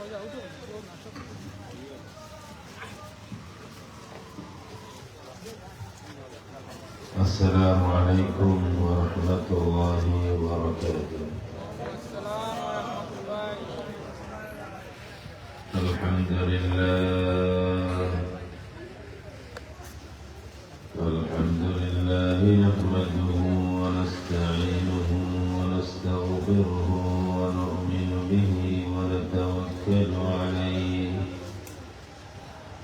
Assalamualaikum warahmatullahi wabarakatuh. Alhamdulillah nahmaduhu wa nasta'inuhu wa nastaghfiruhu wa nu'minu bihi wa natawakkalu alayhi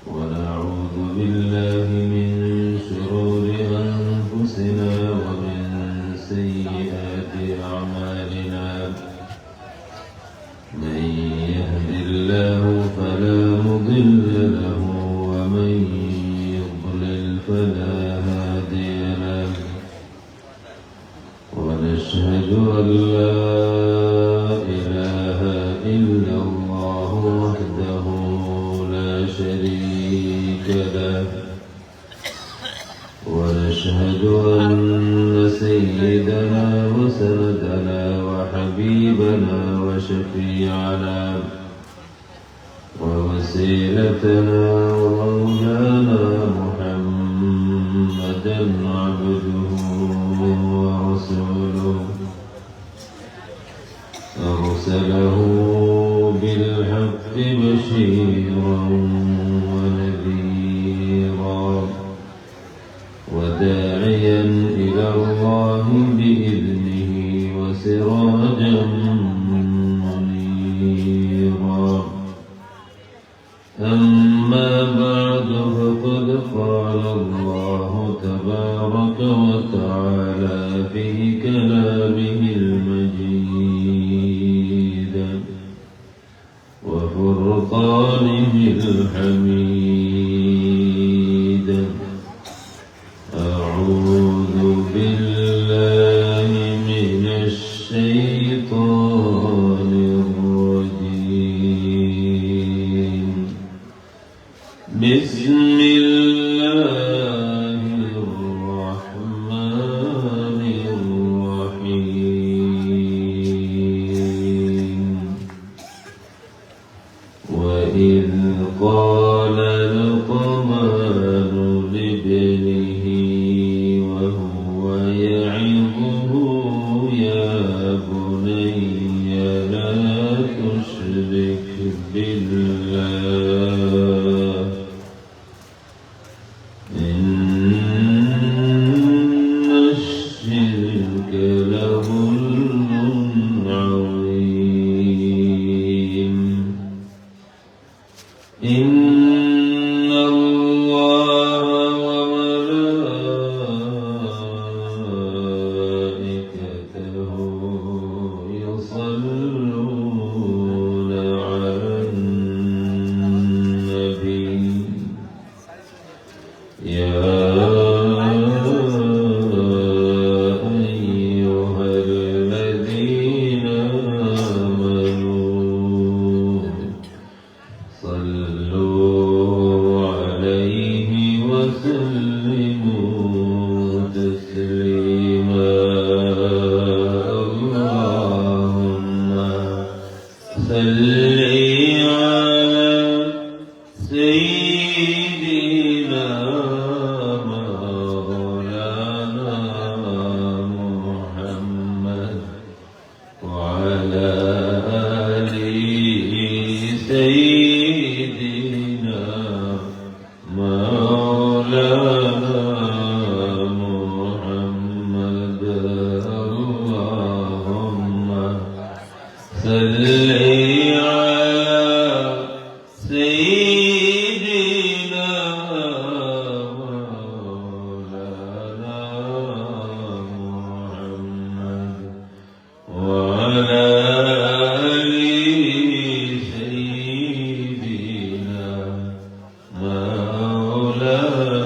wa na'udzu billahi min shururi anfusina wa min sayyiati a'malina. من يهد الله فلا مضل له ومن يضلل فلا هادي له ونشهد أن لا إله إلا الله وحده لا شريك له ونشهد أن سيدنا وسندنا وحبيبنا وشفيعنا ووسيلتنا ومولانا محمدا عبده ورسوله أرسله بالحق بشيرا ونذيرا وداعيا إلى الله بإذنه وسراجا منيرا. أما بعد فقد قال الله تبارك وتعالى في كلامه المجيد وفرقانه الحميد. أعوذ بالله من الشيطان الرجيم. بسم الله الرحمن الرحيم. وإذ قال لقمان لابنه وهو يعظه يا بني لا تشرك بالله إن الشرك لظلم عظيم. إن الله وملائكته يصلون على النبي يا أيها الذين آمنوا صلوا عليه وسلموا تسليما. اللهم صل على سيدنا مولانا محمد وعلى آل سيدنا مولانا محمد. اللهم صل على سيدنا مولانا محمد وعلى آل سيدنا مولانا.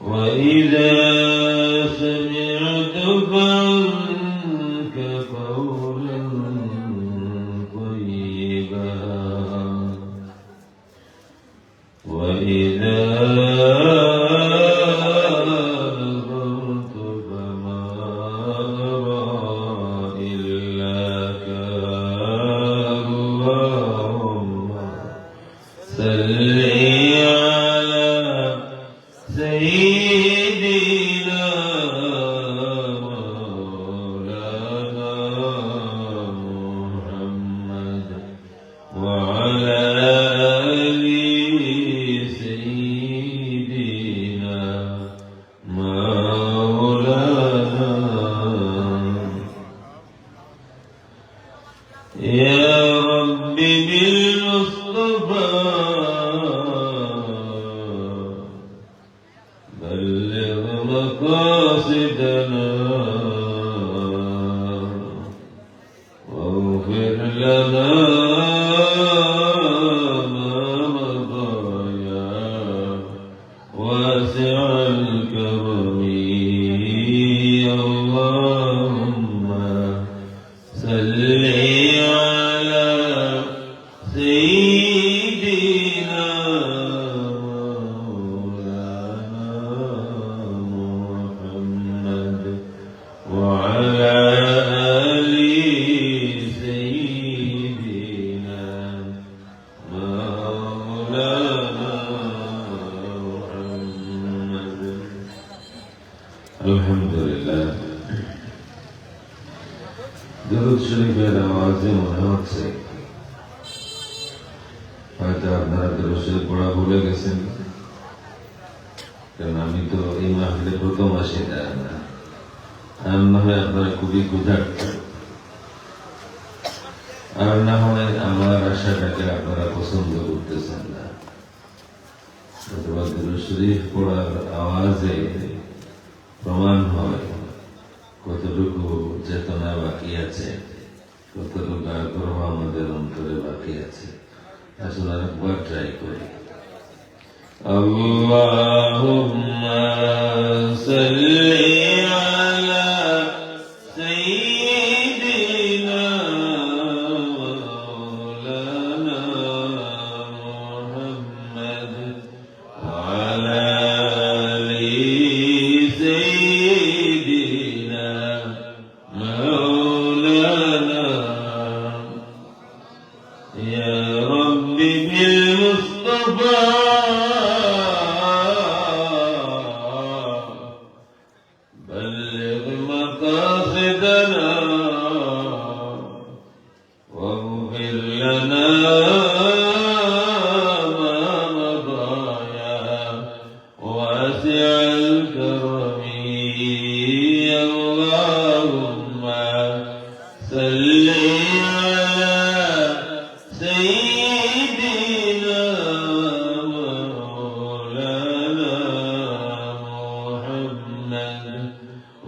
وإذا سمعت فانك وعلى آل سيدنا مولانا محمد الحمد لله দরুদ শরীফের আওয়াজে মনে হচ্ছে হয়তো আপনারা দরুদ শরীফ পড়া ভুলে গেছেন, কারণ আমি তো এই মাহফিলে প্রথম আসি, আর না হয় আপনারা খুবই ক্ষুধার্ত, আর না হয় আমার আশাটাকে আপনারা পছন্দ করতেছেন না। অথবা দরুদ শরীফ পড়ার আওয়াজে প্রমাণ হয় কতটুকু চেতনা বাকি আছে, কতটুকু আগ্রহ আমাদের অন্তরে বাকি আছে। আসলে আরেকবার ট্রাই করি। আল্লাহুম্মা সাল্লি আলা সাইয়্যিদিনা মাওলানা মুহাম্মদ ওয়া আলা আলি সাইয়্যিদিনা মাওলানা ইয়া রাব্বি বিল মুস্তাফা بلغ مقاصدنا واغفر لنا ما مضى يا واسع الكرم اللهم صل على سيدنا مولانا محمد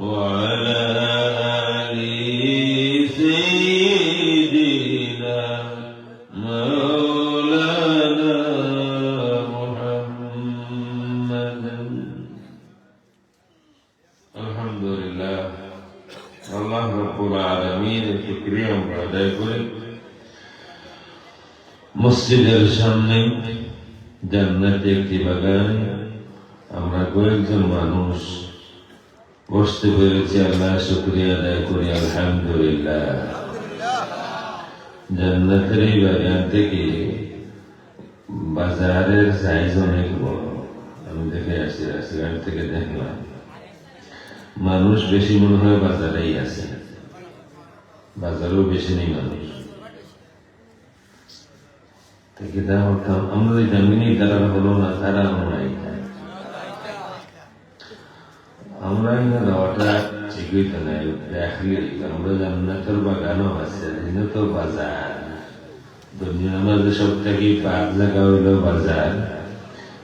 وعلى آل سيدنا مولانا محمد الحمد لله الله رب العالمين শুকরিয়া আমরা আদায় করি মসজিদের সামনে জান্নাতে একটি বাগান আমরা কয়েকজন মানুষ বসতে পেরেছি। আল্লাহ শুকরিয়া আদায় করি, আলহামদুলিল্লাহ। জান্নাতের এই বাগান থেকে বাজারের সাইজ অনেক বড়। আমি দেখে আসছি, রাস্তাঘাট থেকে দেখলাম মানুষ বেশি মনে হয় বাজারেই আছে, বাজারেও বেশি নেই মানুষ। আমরা এই জামিনী দ্বারা হলো না, তারা নাই, আমরা যাওয়াটা ঠিকই তো নাই। দেখলি আমরা জান্নাতের বাগানও আছে, তো বাজার দুনিয়ার মাঝে সব থেকে পাক জায়গা হইল বাজার,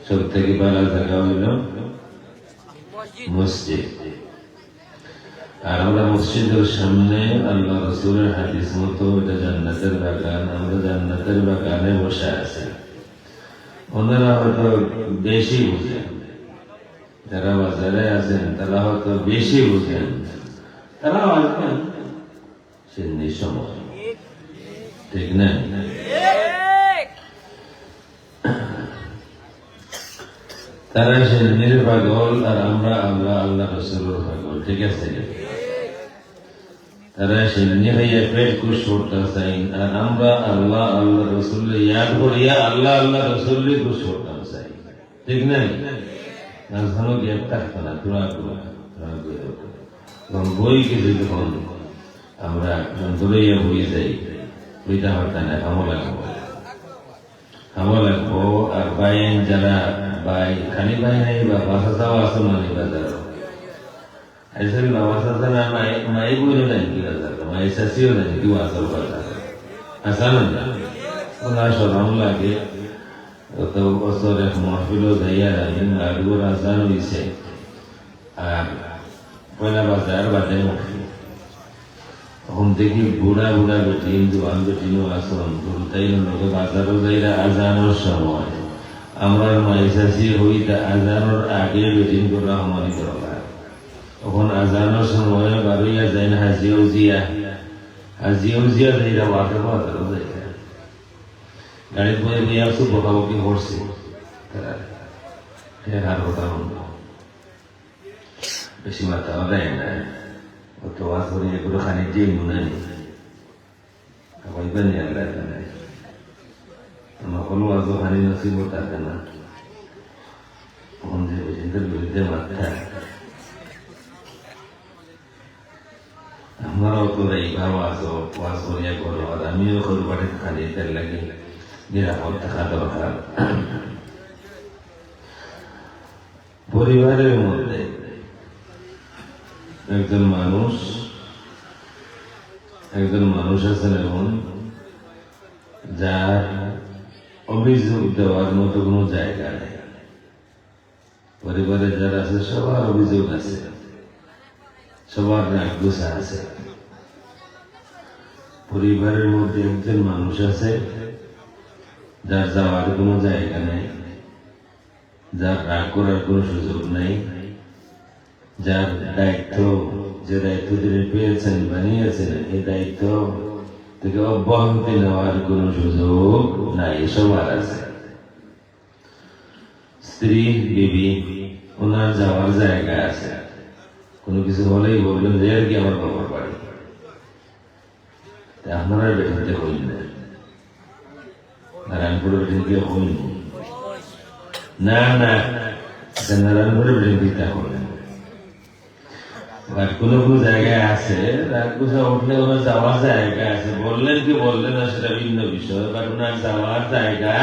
সব থেকে ভালো জায়গা হইল মসজিদ। আর আমরা মসজিদের সামনে আল্লাহ রাসূলের হাদিস মতো এটা জান্নাতের বাগান, আমরা জান্নাতের বাগানে বসে আছি। ওনারা হয়তো বেশি বুঝেন, যারা বাজারে আছেন তারা হয়তো বেশি বুঝেন, তারা আসবেন সিন্ধির সময়, ঠিক না? তারা সিন্ধির পাগল আর আমরা আল্লাহ রাসূলের পাগল, ঠিক আছে? তারা সিন্ধি হইয়া পেট খুশ করতে চাই, আর আমরা আল্লাহ রাসূল ইয়াদ করিয়া আল্লাহ রাসূল খুশ করতে চাই, ঠিক না? রাজধানী গ্যাপ থাকতো না, বই কিছু যখন আমরা দৌড়াইয়া বই যাই, বইটা হতে না, হামো লাগবো। আর বাইন যারা খালি বাই নাই বা বাসা যাওয়া আসো মানে বাজার আসলে বাবা সাথে না মাই বইও নাই কি বাজার, মাই শাসিও নাই কি আসল বাজার আসা না ওরা সরম লাগে। গত বছর এক মহফিলও যাইয়া লাডুর আজান হয়েছে, আর পয়লা বাজার বাদে মহফিল। তখন দেখি বুড়া বেটি জোয়ান বেটিনও আসন তাই বাজারও যাইরা আজানোর সময় আমরা মাইসাসি হইতা আজানোর আগে বেটিন করা সমানি করা। তখন আজানোর সময় বারুইয়া যায় না হাজিও জিয়া যাইরা বাজারও যাইরা গাড়ির বয়ে নিয়ে আসছো বকাবকি করছে, আর কথা বেশি মাথা দেয় না। কত ওয়াজ করি এগুলো খানি যে মনে নেই কইবেন আল্লাহ জানে আমার কোনো ওয়াজ খানি নসিব থাকে না তখন যে বেশিদের বিরুদ্ধে মাথা আমারও তো এইভাবে আসো ওয়াজ করিয়া করো আর আমিও করবারে খালি তেল লাগে নিরাপদ থাকা দরকার পরিবারের মধ্যে একজন মানুষ আছেন এমন যার অভিযোগ দেওয়ার মতো কোনো জায়গা নেই পরিবারে যারা আছে সবার অভিযোগ আছে সবার রাগগুসা আছে পরিবারের মধ্যে একজন মানুষ আছে যার যাওয়ার কোনো জায়গা নেই যার রাগ করার কোনো সুযোগ নেই যার দায়িত্ব যে দায়িত্ব তিনি পেয়েছেন বানিয়েছেন এই দায়িত্ব থেকে অব্যাহতি নেওয়ার কোনো সুযোগ নাই সবার আছে স্ত্রী বিবি ওনার যাওয়ার জায়গা আছে কোনো কিছু হলেই বলবেন যে আর কি আমার বাবার বাড়ি আপনারা বেঠিনতে হইন না নারায়ণপুরে বেঠিনতে হইন না না নারায়ণপুরে বেঠিনতে হলেন আর কোনো কোনো জায়গায় আছে রাগগুসা উঠলে ওনার যাওয়ার জায়গা আছে বললেন কি বললেন না সেটা ভিন্ন বিষয় বাট ওনার যাওয়ার জায়গা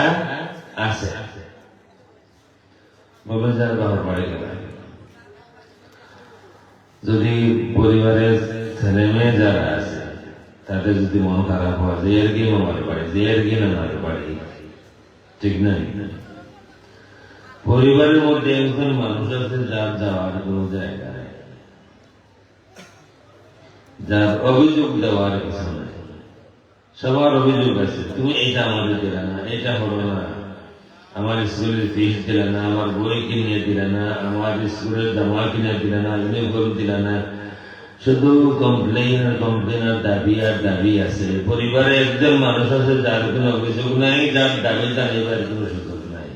আছে বলবেন যে বাবার বাড়ি গেলেন যদি পরিবারের ছেলে মেয়ে যারা আছে তাদের যদি মন খারাপ হয় যে এর গিয়ে আমার বাড়ি যে এর গিয়ে আমার বাড়ি ঠিক নাই পরিবারের মধ্যে একজন মানুষ আছে যার যাওয়ার কোনো জায়গা নেই যার অভিযোগ দেওয়ার কিছু নেই সবার অভিযোগ আছে তুমি এটা আমাদের দিলে না এটা হলো না আমার স্কুলের ফিস দিলে না আমার বই কিনে দিলে না আমার স্কুলের জামা কিনে দিলে না ইউনিফর্ম দিলে না শুধু কমপ্লেন আর দাবি আছে পরিবারে একজন মানুষ আছে যার কোনো অভিযোগ নাই যার দাবি জানিবার কোনো সুযোগ নাই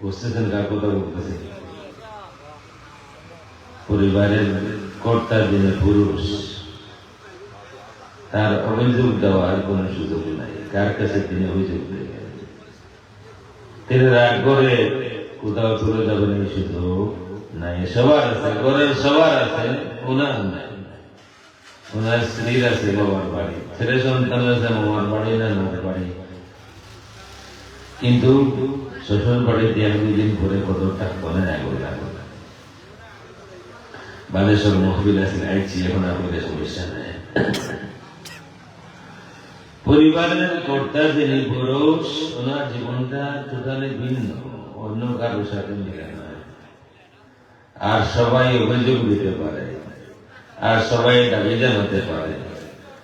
বুঝতেছেন কার কথা বলতেছে পরিবারের কর্তা যিনি পুরুষ তার অভিযোগ দেওয়ার কোন সুযোগ নাই কার কাছে তিনি অভিযোগ দেবেন তিনি রাগ করে কোথাও চলে যাবেন এই সুযোগ নাই সবার আছে ঘরের সবার আছে ওনার নাই ওনার স্ত্রীর আছে বাবার বাড়ি ছেলে সন্তান আছে মামার বাড়ি না নামের বাড়ি কিন্তু শ্বশুর বাড়িতে এক দুদিন করে কত টাকা আগুন লাগবে বালেশ্বর মহবিল আছে আইছি এখন আপনাদের সমস্যা নেই পরিবারের কর্তা যিনি পুরুষ ওনার জীবনটা টোটালি ভিন্ন অন্য কারোর সাথে মিলে না আর সবাই অভিযোগ দিতে পারে আর সবাই দাবি জানাতে পারে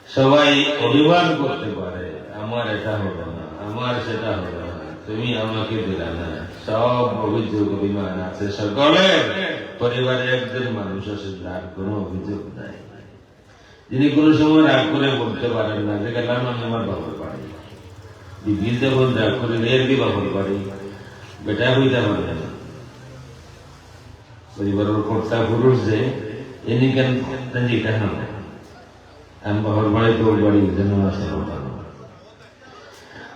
সবাই অভিমান করতে পারে আমার এটা হলো না আমার সেটা হলো না তুমি আমাকে দিলা না সব অভিযোগ অভিমান আছে সকলের পরিবারে একজন মানুষ আছে যার কোনো অভিযোগ নাই যিনি কোনো সময় রাগ করে বলতে পারেন না যে গেলাম আমি আমার বাবার বাড়ি বিবি যখন রাগ করে এর কি বাবার বাড়ি বেটা হইতে পারবে না পরিবারের কর্তা পুরুষ যে এনি কেন যেটা হবে আমি বাবার বাড়ি তোর বাড়ি যেন আসে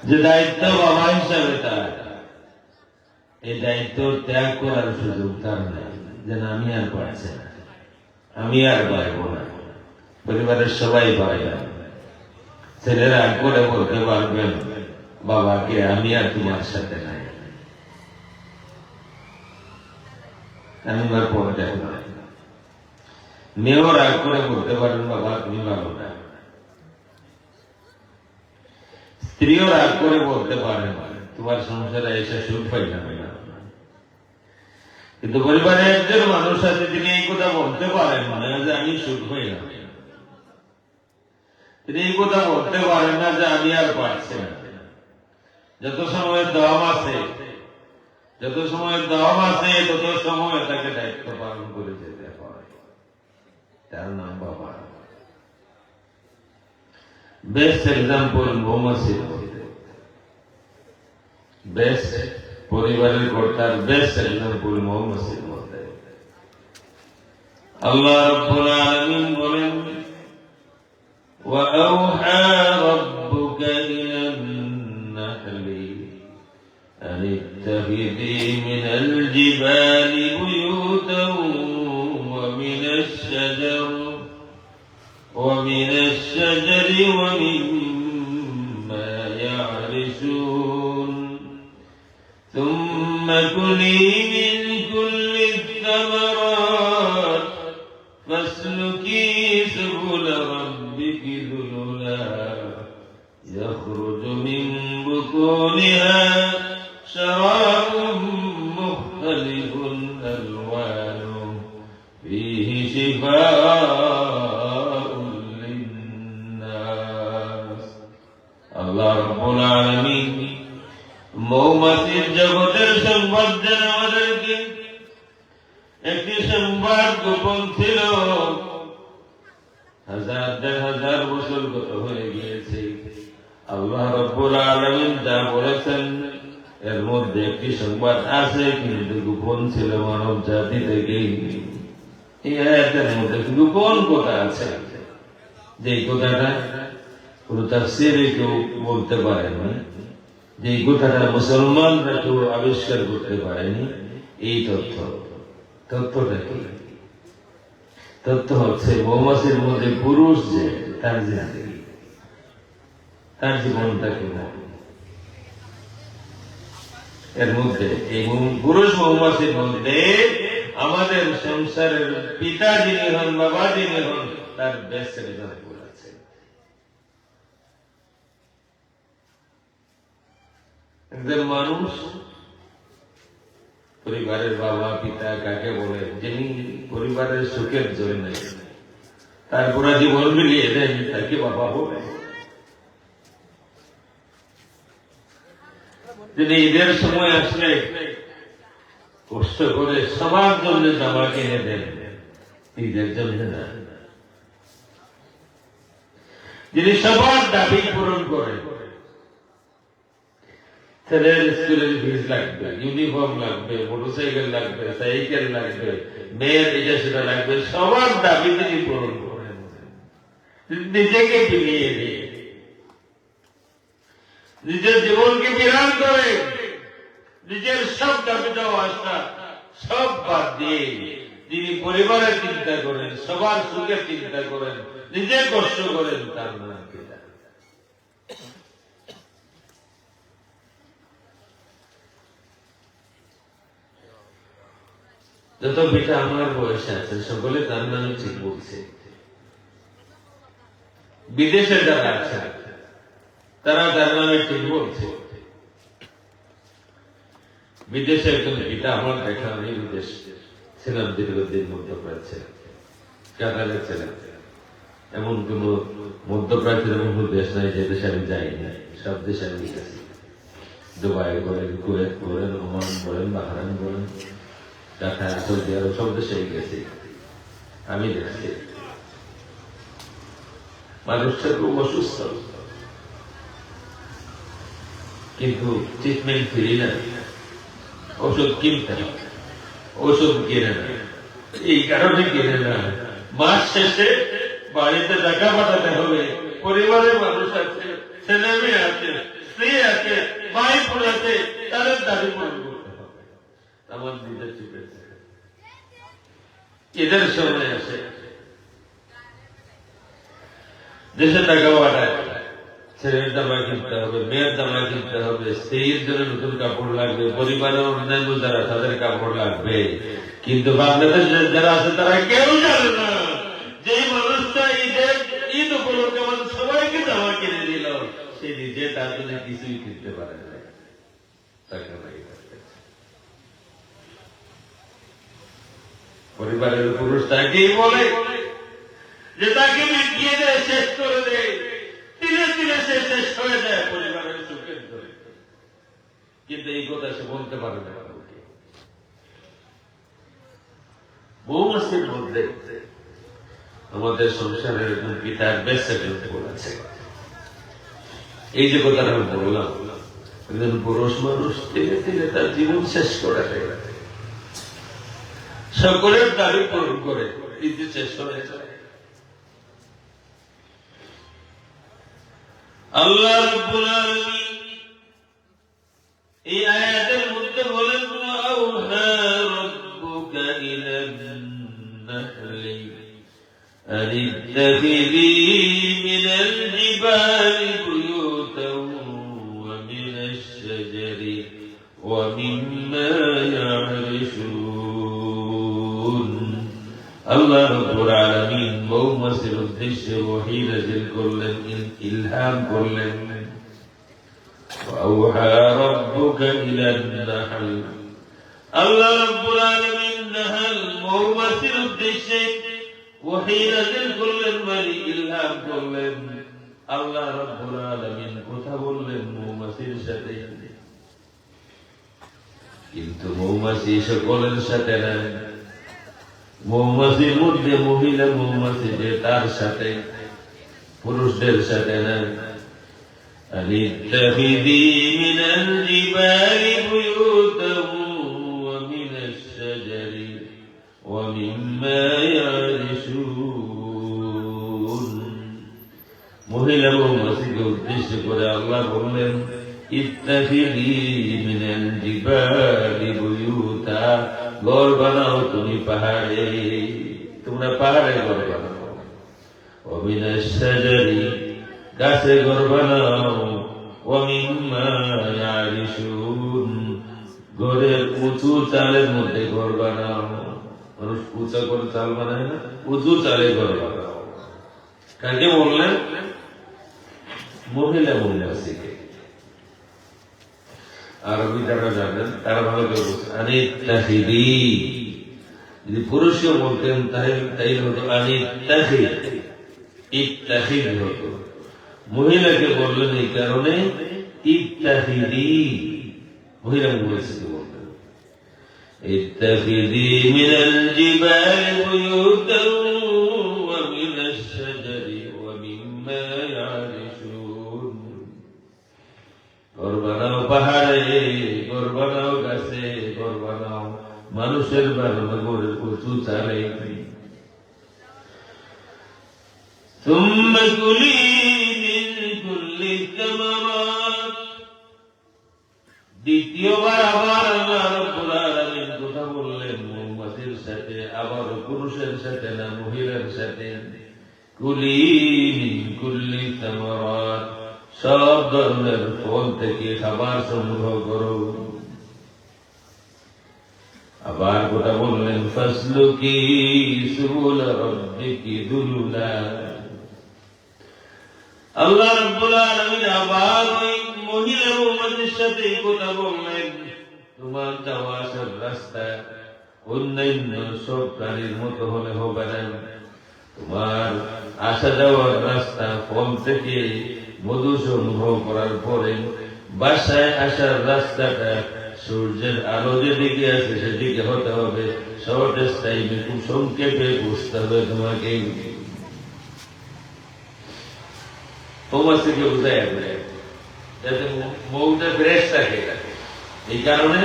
যে দায়িত্ব বাবা হিসাবে তার এই দায়িত্ব ত্যাগ করার সুযোগ তার নাই যেন আমি আর পারছি না আমি আর পারবো না পরিবারের সবাই পারে না ছেলেরা করে বলতে পারবেন বাবাকে আমি আর তোমার সাথে নাই আমি আর পরে দেখো না মেয়েও রাগ করে বলতে পারেন বাবা তুমি ভালো না স্ত্রীও রাগ করে বলতে পারেন তোমার সংসারে এসে সুখ পাই না কিন্তু পরিবারে একজন মানুষ আছে তিনি এই কথা বলতে পারেন মানে যে আমি সুখ পাই না তিনি এই কথা বলতে পারেন না যে আমি আর পারছি না যত সময় দম আছে তত সময় তাকে দায়িত্ব পালন করে যেতে হয় তার নাম বাবা বেস্ট এক্সাম্পল মৌমাছির মধ্যে বেস্ট পরিবারের কর্তার বেস্ট এক্সাম্পল মৌমাছির মধ্যে আল্লাহ রাব্বুল আলামিন বলেন, وأوحى ربك إلى النحل أن اتخذي من الجبال بيوتا ومن الشجر ومما يعرشون ثم كلي من كل الثمرات فاسلكي سبل ربك ذللا يخرج من بطونها شراب مختلف ألوانه فيه شفاء للناس الله رب العالمين মৌমাছির জগতের সংবাদ দেন আমাদেরকে। একটি সংবাদ গোপন ছিল, হাজার দেড় হাজার বছর গত হয়ে গিয়েছে। আল্লাহ রাব্বুল আলামিন যা বলেছেন এর মধ্যে একটি সংবাদ আছে, কিন্তু গোপন ছিল মানব জাতি থেকে। এই আয়াতের মধ্যে গোপন কথা আছে, যে কথাটা পুরো তাফসীরে কেউ বলতে পারেনি, যে কথাটা মুসলমানরা কেউ আবিষ্কার করতে পারেনি। এই তথ্যটা কি? তথ্য হচ্ছে মৌমাছির মধ্যে পুরুষ যে তার জিন্দেগি, তার জীবনটা কেমন, এর মধ্যে এই পুরুষ মৌমাছির মধ্যে আমাদের সংসারের পিতা যিনি হন, বাবা যিনি হন, তার বেস্টের গুণ আছে। একজন মানুষ পরিবারের বাবা পিতা কাকে বলে, যিনি পরিবারের সুখের জন্য তার পুরা জীবন মিলিয়ে দেন, তাকে বাবা বলে। যিনি ঈদের সময় আসলে কষ্ট করে সবার জন্য জামা কিনে দেন, ঈদের জন্য না। যিনি সবার দাবি পূরণ করেন, ছেলের স্কুলের ফিস লাগবে, ইউনিফর্ম লাগবে, মোটরসাইকেল লাগবে, সাইকেল লাগবে, মেয়ের এটা সেটা লাগবে, সবার দাবি তিনি পূরণ করেন, নিজেকে বিলিয়ে দিয়ে নিজের জীবনকে বিরান করে, নিজের সব দাবি দেওয়া আশা সব বাদ দিয়ে যিনি পরিবারের চিন্তা করেন, সবার সুখের চিন্তা করেন, নিজে কষ্ট করেন, তার নাম পিতা। যত পিতা আমার বয়সে আছে সকলে তার নামে ঠিক বলছে। বিদেশে যারা আছে তারা তার নামে ঠিক বলছে। বিদেশে একজন পিতা আমার দেখা, আমি বিদেশ ছিলাম দীর্ঘদিন, মধ্যপ্রাচ্যে কাতারে ছিলাম। এমন কোন মধ্যপ্রাচ্যের এমন কোন দেশ নাই যে দেশে আমি যাইনি, সব দেশে আমি গেছি। দুবাই বলেন, কুয়েত বলেন, ওমান বলেন, বাহরাইন বলেন, কাতার, সৌদি আরব, সব দেশে গেছি। আমি দেখছি মানুষটা খুব অসুস্থ, কিন্তু ট্রিটমেন্ট ফ্রি না, ওষুধ কিনতে হবে, ওষুধ কিনে না। এই কারণে কিনে না, মাস শেষে বাড়িতে টাকা পাঠাতে হবে, পরিবারের মানুষ আছে, ছেলে মেয়ে আছে, স্ত্রী আছে, মাইপুর আছে, তাদের দাবি পূরণ করতে হবে। আমার নিজের চুপে এদের সময় আসে দেশে টাকা পাঠায়, ছেলের জামা কিনতে হবে, মেয়ের জামা কিনতে হবে, স্ত্রীর জন্য নতুন কাপড় লাগবে, পরিবারের অন্যান্য যারা তাদের কাপড় লাগবে। কিন্তু বাংলাদেশে যারা আছে তারা কেউ জানে না যে মানুষটা ঈদ উপলক্ষে আমাদের সবাইকে জামা কিনে দিল, সে নিজে তার জন্য কিছুই কিনতে পারে না। পরিবারের পুরুষ তাকেই বলে যে তাকে মিটিয়ে দেয়, শেষ করে দেয়, ধীরে ধীরে সে শেষ হয়ে যায় পরিবারের সুখের ধরে। কিন্তু এই কথা সে বলতে পারে না। মৌমাছির মধ্যে আমাদের সংসারের পিতার বেঁচে ফেলতে বলেছে। এই যে কথাটা আমি বললাম, একজন পুরুষ মানুষ ধীরে ধীরে তার জীবন শেষ করে দেয়, সকলের দাবি পূরণ করে। প্রীতি শেষ হয়ে যায়। আল্লাহ রাব্বুল আলামিন এই আয়াতের মধ্যে বলেন ওয়া রাব্বুকা ইলান নাহলি أن اتخذي من الجبال بيوتا ومن الشجر ومما يعرشون الله رب العالمين মৌমাছির উদ্দেশ্যে ওহী নাযিল করলেন, ইলহাম করলেন। وأوحى ربك إلى النحل الله رب العالمين নাহল মৌমাছির উদ্দেশ্যে ওহী নাযিল করলেন, মানে ইলহাম করলেন। আল্লাহ রাব্বুল আলামিন কথা বললেন মৌমাছির সাথে, কিন্তু মৌমাছি সকলের সাথে না। মৌমাছির মধ্যে মহিলা মৌমাছি যে তার সাথে, পুরুষদের সাথে না। আনিত্তাখিযী মিনাল জিবালি বুয়ুতান ওয়া মিনাশ শাজারি ওয়া মিম্মা ইয়ারিশুন। মহিলা মৌমাছিকে উদ্দেশ্য করে আল্লাহ বললেন ইত্তাখিযী মিনাল জিবালি বুয়ুতা, ঘর বানাও তুমি পাহাড়ে, তোমরা পাহাড়ে ঘর বানাও। ওয়া মিনাশ শাজারি, গাছে ঘর বানাও। ওয়া মিম্মা ইয়ারিশুন, ঘরের উঁচু চালের মধ্যে ঘর বানাও। মানুষ উঁচা করে চাল বানায় না, উঁচু চালে ঘর বানাও। কাকে বললেন? মহিলা মৌমাছিকে। আরবি যারা জানেন তারা ভালো করে বলছে আনিত্তাখিযী। যদি পুরুষও বলতেন তাই হতো আনিত্তাখিয, ইত্তাখিয হতো। মহিলাকে বললেন এই কারণে ইত্তাখিযী, মহিলা মৌমাছিকে বললেন ইত্তাখিযী মিনাল জিবালি বুয়ুতান ওয়া মিনাশ শাজারি ওয়া মিম্মা ইয়ারিশুন। ঘর বানাও পাহাড়ে, ঘর বানাও গাছে, ঘর বানাও। মানুষের বানানো ঘরের উঁচু চালে। ثم كلي من كل الثمرات, দ্বিতীয়বার আবার আল্লাহ রাব্বুল আলামিন কথা বললেন মৌমাছির সাথে, আবার পুরুষের সাথে না, মহিলার সাথে। কুলি মিন কুল্লি থামারাত, সব ধরনের ফল থেকে খাবার সংগ্রহ করো। আবার কথা বললেন ফাসলুকি সুবুল রাব্বিকি যুলুলা। আল্লাহ রাব্বুল আলামিন আবার ওই মহিলা মৌমাছির সাথে কথা বললেন, তোমার যাওয়া আসার রাস্তা অন্যান্য সব প্রাণীর মতো হলে হবে না। তোমার আসা যাওয়ার রাস্তা ফল থেকে মধু সংগ্রহ করার পরে বাসায় আসার রাস্তাটা সূর্যের আলো যেদিকে আছে সেদিকে হতে হবে। শর্টেস্ট টাইমে, খুব সংক্ষেপে বুঝতে হবে তোমাকে। মৌমাছিকে বুঝাই যাতে মৌটা ফ্রেশ থাকে। এই কারণে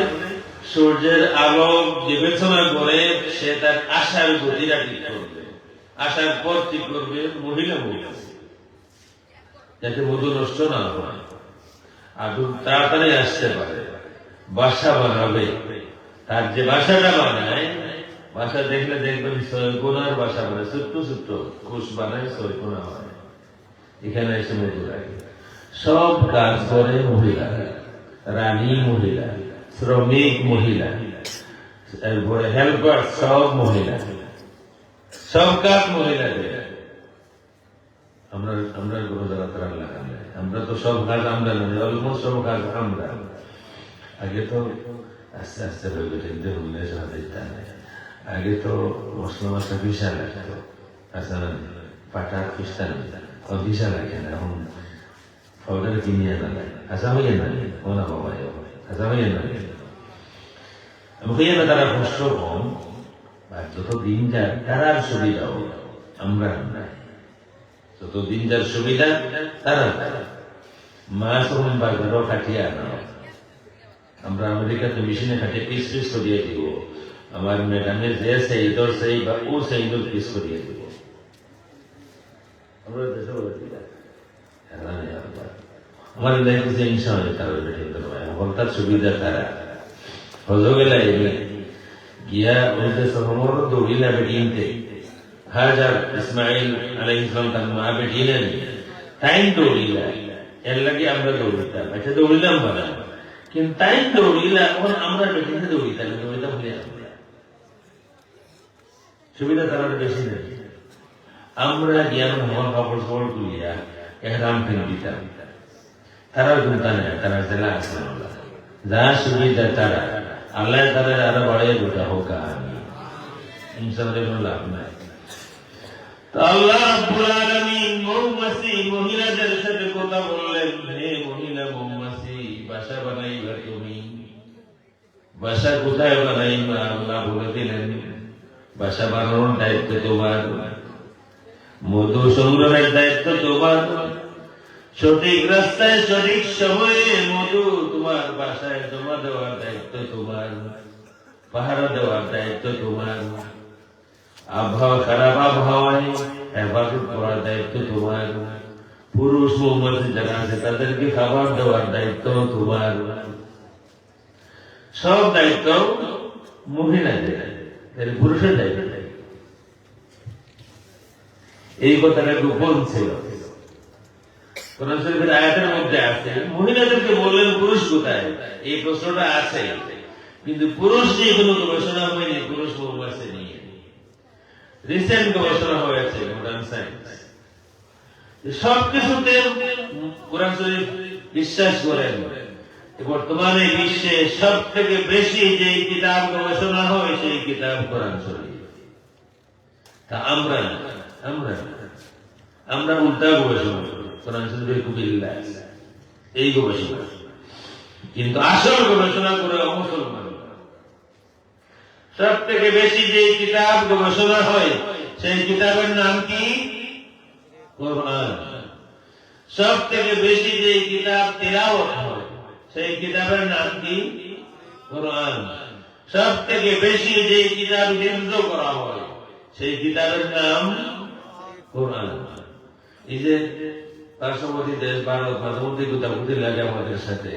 সূর্যের আলো বিবেচনা করে সে তার আশার গতিটা ঠিক করবে। আসার পর ঠিক করবে মহিলা মৌমাছি, যাতে মধু নষ্ট না হয়, আগুন তাড়াতাড়ি আসতে পারে, বাসা বানাবে। তার যে বাসাটা বানায়, বাসা দেখলে দেখবেন 6 কোণার বাসা বানায়, ছোট্ট ছোট্ট কোষ বানায়, 6 কোণা হয়। এখানে এসে মধু লাগে। সব কাজ করে মহিলা, রানী মহিলা, শ্রমিক মহিলা, এরপরে হেল্পার সব মহিলা, সব কাজ মহিলা। আমরা কোনো যারা তারা লাগান, আমরা তো সব কাজ আমরা জানি, অলমোস্ট সব কাজ আমরা। আগে তো আস্তে আস্তে হয়ে গেছে, আগে তো মশলা মশলা ভিসা লাগতো, আচ্ছা পাটা খ্রিস্টান ভিসা লাগে না, এখন পাউডার কিনিয়ে না লাগে। আচ্ছা হইয়া না ওনা বাবা, আচ্ছা হইয়া না হইয়া না, তারা কষ্ট কম। আর যত দিন যায় তারার সুবিধাও আমরা নাই, যত দিন যার সুবিধা তারা। মাছ এবং বাজারও কাটিয়ে আনা, আমরা আমেরিকাতে মেশিনে কাটিয়ে পিস পিস করিয়ে দিব। আমার ম্যাডামে যে সেই দর সেই বা ও সেই দর পিস করিয়ে দেব। আমরা দেশে বলে দিই আমার দেখছে ইনশাআল্লাহ তারা বেটে হঠাৎ সুবিধা তারা হজো গেলা গিয়া ওদের সহমর দৌড়িলা বেটিনতে হাজার ইসমাইল আলাইহিস সালাম তার মা বেটিলেন টাইম দৌড়িলা এর লাগে আমরা দৌড়িতাম। আচ্ছা দৌড়িলাম বলা কিন্তু টাইম দৌড়িলা এখন আমরা বেটিতে দৌড়িতাম দৌড়িতাম হলে সুবিধা তারা বেশি নেই। আমরা জ্ঞান হওয়ার কাপড় সাপড় তুলিয়া এহরাম ফেলে দিতাম। তারা গুনতা নেই, তারা জেলা আসলাম যা সুবিধা তারা আল্লাহ তারা আরো বাড়িয়ে গোটা হোক আমি ইনশাআল্লাহ কোনো লাভ নাই। তো আল্লাহ রাব্বুল আলামিন মৌমাছি মহিলাদের সাথে কথা বললেন, হে মহিলা মৌমাছি বাসা বানাইবা তুমি, বাসা কোথায় বানাইবা আল্লাহ বলে দিলেন। বাসা বানানোর দায়িত্ব তোমার, মধু সংগ্রহের দায়িত্ব তোমার, সঠিক রাস্তায় সঠিক সময়ে মধু তোমার বাসায় জমা দেওয়ার দায়িত্ব তোমার, পাহারা দেওয়ার দায়িত্ব তোমার, আবহাওয়া খারাপ আবহাওয়ায় হেফাজত করার দায়িত্ব তোমার, পুরুষ মৌমাছি যারা আছে তাদেরকে খাবার দেওয়ার দায়িত্ব তোমার, সব দায়িত্ব মহিলাদের, পুরুষের দায়িত্ব। এই কথাটা গোপন ছিল, কোরআন শরীফের আয়াতের মধ্যে আছে। মহিলাদেরকে বললেন পুরুষ কোথায়, এই প্রশ্নটা আছে, কিন্তু পুরুষ নিয়ে কোনো গবেষণা হয়নি। পুরুষ মৌমাছি নিয়ে রিসেন্ট গবেষণা হয়েছে মডার্ন সায়েন্স। সবকিছুতে কোরআন শরীফ বিশ্বাস করেন। বর্তমানে বিশ্বে সব থেকে বেশি যে কিতাব গবেষণা হয় সেই কিতাব কোরআন শরীফ। তা আমরা আমরা আমরা উল্টা গবেষণা করি, কোরআন শরীফের কুবিল্লা এই গবেষণা, কিন্তু আসল গবেষণা করে মুসলমান। সব থেকে বেশি যে কিতাব গবেষণা হয় সেই কিতাবের নাম কি? কোরআন। সব থেকে বেশি যে কিতাব তিলাওয়াত হয় সেই কিতাবের নাম কি? কোরআন। সব থেকে বেশি যে কিতাব হিফজ করা হয় সেই কিতাবের নাম কোরআন। এই যে পার্শ্ববর্তী দেশ ভারত মাঝে গুতাগুতি লাগে আমাদের সাথে,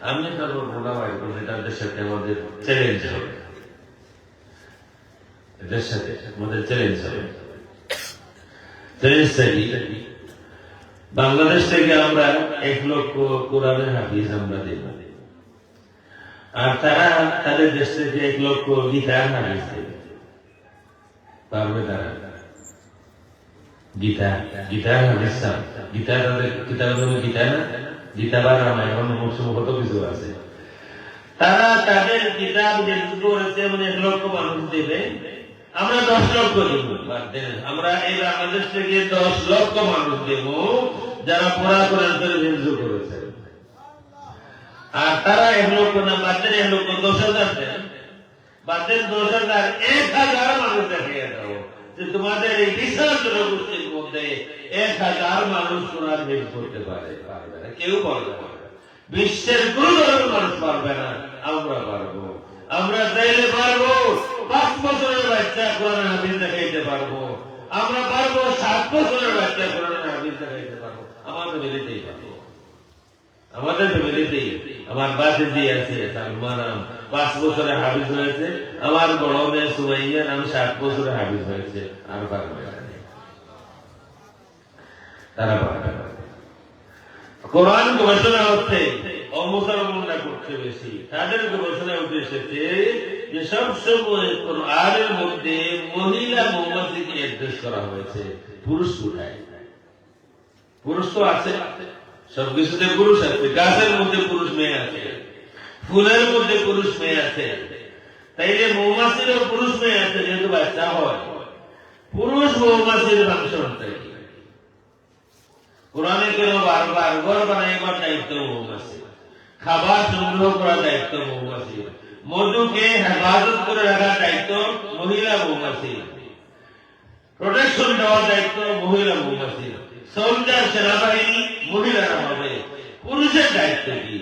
আমি তারপর মোটামুটি করি তাদের সাথে আমাদের চ্যালেঞ্জ হবে, এদের সাথে আমাদের চ্যালেঞ্জ হবে। চ্যালেঞ্জ থাকি বাংলাদেশ থেকে আমরা 1 লক্ষ কোরআনের হাফিজ আমরা দেব, আর তারা তাদের দেশ থেকে 1 লক্ষ গীতার হাফিজ দেবে। পারবে তারা? গীতা গীতার হাফিজ, গীতা তাদের কিতাব গীতা না, গীতা বা রামায়ণ কত কিছু আছে। তারা তাদের কিতাব করেছে, মানে 1 লক্ষ মানুষ দেবে, আমরা 10 লক্ষ দেব। আমরা এই বাংলাদেশ থেকে 10 লক্ষ মানুষ দেব যারা পড়া কোরআন শরীফ করেছে। আর তারা 1 লক্ষ না, বাদের 1 লক্ষ 10,000 দেন, বাদের 10,000 1,000 মানুষ দেখিয়ে দাও যে তোমাদের এই বিশাল জনগোষ্ঠীর মধ্যে 1,000 মানুষ কোরআন হিফজ করতে পারে। পারবে না, কেউ পারবে না, বিশ্বের কোন ধরনের মানুষ পারবে না। আমরা পারবো, আমরা চাইলে পারবো। 5 বছরের বাচ্চা কোরআন হাফিজ দেখাইতে পারবো, আমরা পারবো। 7 বছরের বাচ্চা কোরআন হাফিজ দেখাইতে পারবো। আমাদের ফ্যামিলিতেই পারবো, আমাদের ফ্যামিলিতেই। আমার বাতিজি আছে সালমান, 5 বছরে হাফিজ হয়েছে। আমার বড় মেয়ে সুমাইয়া নাম 7 বছরে হাফিজ হয়েছে। আর পারবে না, তারা পারবে না। কোরআন গবেষণা হচ্ছে অমুসলমানরা করছে বেশি, তাদের গবেষণা উঠে এসেছে যে সবসময় কোরআনের মধ্যে মহিলা মৌমাছিকে অ্যাড্রেস করা হয়েছে। পুরুষ কোথায়? পুরুষ তো আছে, সবকিছুতে পুরুষ আছে। গাছের মধ্যে পুরুষ মেয়ে আছে, ফুলের মধ্যে পুরুষ মেয়ে আছে, তাইলে মৌমাছিরও পুরুষ মেয়ে আছে। যেহেতু বাচ্চা হয়, পুরুষ মৌমাছির ফাংশন থাকে। কোরআনে কেন বারবার ঘর বানাইবার দায়িত্ব মৌমাছি, খাবার সংগ্রহ করার দায়িত্ব মৌমাছি, মধুকে হেফাজত করে রাখার দায়িত্ব মহিলা মৌমাছি, প্রোটেকশন দেওয়ার দায়িত্ব মহিলা মৌমাছি, সোলজার সেনাবাহিনী মহিলারা হবে। পুরুষের দায়িত্ব কি?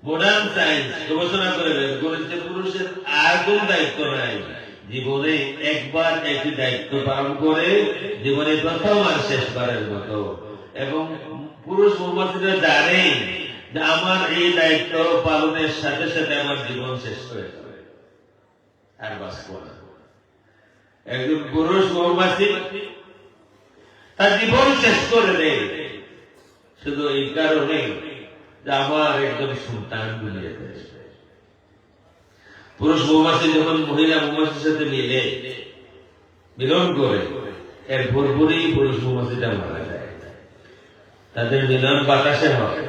মডার্ন সায়েন্স গবেষণা করে বের করেছে পুরুষের আর কোন দায়িত্ব নাই, জীবনে একবার একটি দায়িত্ব পালন করে জীবনে প্রথম আর শেষবারের মতো। এবং পুরুষ মুহাম্মদরা জানে যে আমার এই দায়িত্ব পালনের সাথে সাথে আমার জীবন শেষ হয়ে যাবে, আর বাঁচব না। একজন পুরুষ মুহাম্মদ তার জীবন শেষ করে দেয় শুধু এই কারণে যে আমার একজন সন্তান দুনিয়াতে আসবে। পুরুষ মৌমাছি যখন মহিলা মৌমাছির সাথে মিলন করে এর ভোরভোরেই পুরুষ মৌমাছিটা মারা যায়। তাদের মিলন বাতাসে হয়,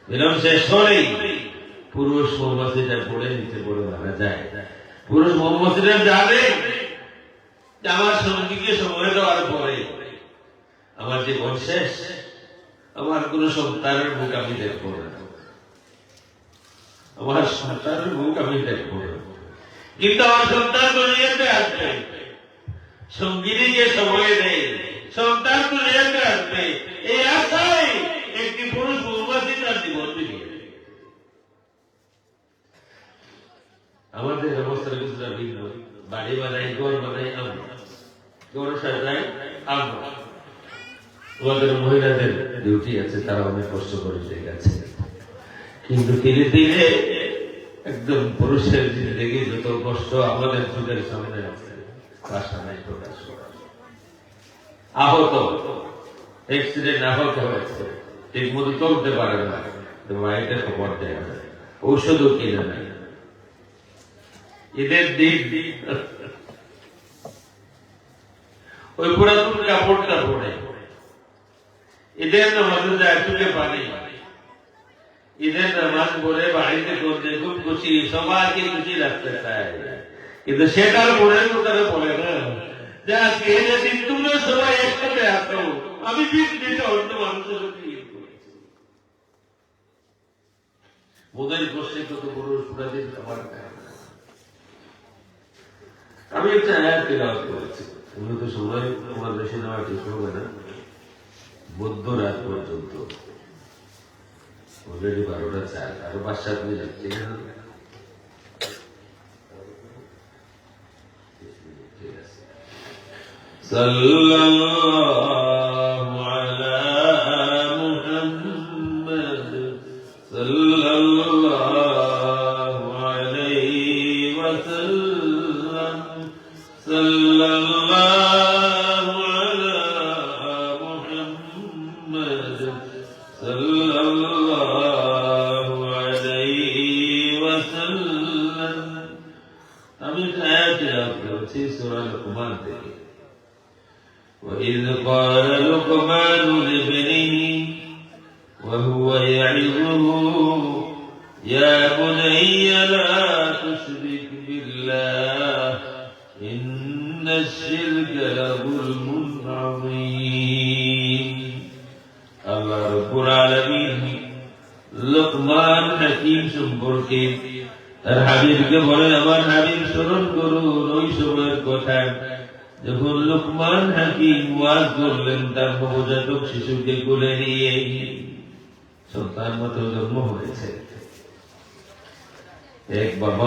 মিলন শেষ হলেই পুরুষ মৌমাছিটা পড়ে নিচে পড়ে মারা যায়। পুরুষ মৌমাছিটা জানে যে আমার সঙ্গীকে সময় দেওয়ার পরে আমার জীবন শেষ, আমার কোন সন্তানের মুখ আমি দেখবো না, আমার সন্তানের মুখ আমি দেখবো না। কিন্তু আমার সন্তান দুনিয়াতে আসবে, সঙ্গীকে সময় দেয়, সন্তান দুনিয়াতে আসবে, এই আশায় একটি পুরুষ মৌমাছি তার জীবন দিয়ে। আমাদের অবস্থাটা কিছুটা ভিন্ন। বাড়ি বানাই, ঘর বানাই আমরা, ঘর সাজাই আমরা। তোমাদের মহিলাদের ডিউটি আছে, তারা অনেক কষ্ট করে ঠিক আছে, কিন্তু ধীরে ধীরে একদম পুরুষের জিন্দগি যত কষ্ট আমাদের চোখের সামনে আছে, ভাষা নাই প্রকাশ করা। আহত, অ্যাক্সিডেন্ট আহত হয়েছে, ঠিক মতো চলতে পারে না, মায়েদের খবর দেয় না, ঔষধও কিনে নাই। ঈদের দিন ওই পুরাতন কাপড়টা পরে ঈদের নামাজে যায়, চুলে পানি, ঈদের নামাজ পড়ে বাড়িতে করতে খুব খুশি, সবাইকে খুশি রাখতে চায়, কিন্তু সেটার মনের কোথাও পড়ে না যে আজকে যেদিন তোমরা সবাই একসাথে আসো, আমি বিদ্যুৎ অন্য মানুষের মোদের গোষ্ঠী কত পুরুষ পুরাদিন খাবার খায়। আমি একটা আয়াত তেলাওয়াত করেছি, এগুলো তো সময় তোমার বেশি নেওয়া ঠিক হবে না, মধ্যরাত পর্যন্ত, অলরেডি 12টা 4, আরো 5-7 মিনিট, ঠিক আছে? সাল্লাল্লাহু আলা মুহাম্মদ সাল্লাল্লাহু আলাইহি ওয়াসাল্লাম সাল্লাল্লাহু আলা মুহাম্মদ সাল্লাল্লাহু আলাইহি ওয়াসাল্লাম। আমি আয়াত তেলাওয়াত করেছি সূরা লুকমান থেকে। وإذ قال لقمان لابنه وهو يعظه يا بني لا تشرك بالله إن الشرك لظلم عظيم। আল্লাহ রাব্বুল আলামিন লুকমান হাকিম সম্পর্কে তার হাবিবকে বলেন, আমার হাবিব স্মরণ করুন ওই সময়ের কথা যখন লুকমান হাকিম ওয়াজ করলেন তার নবজাতক শিশুকে কোলে নিয়ে। সন্তান মাত্র জন্ম হয়েছে, এক বাবা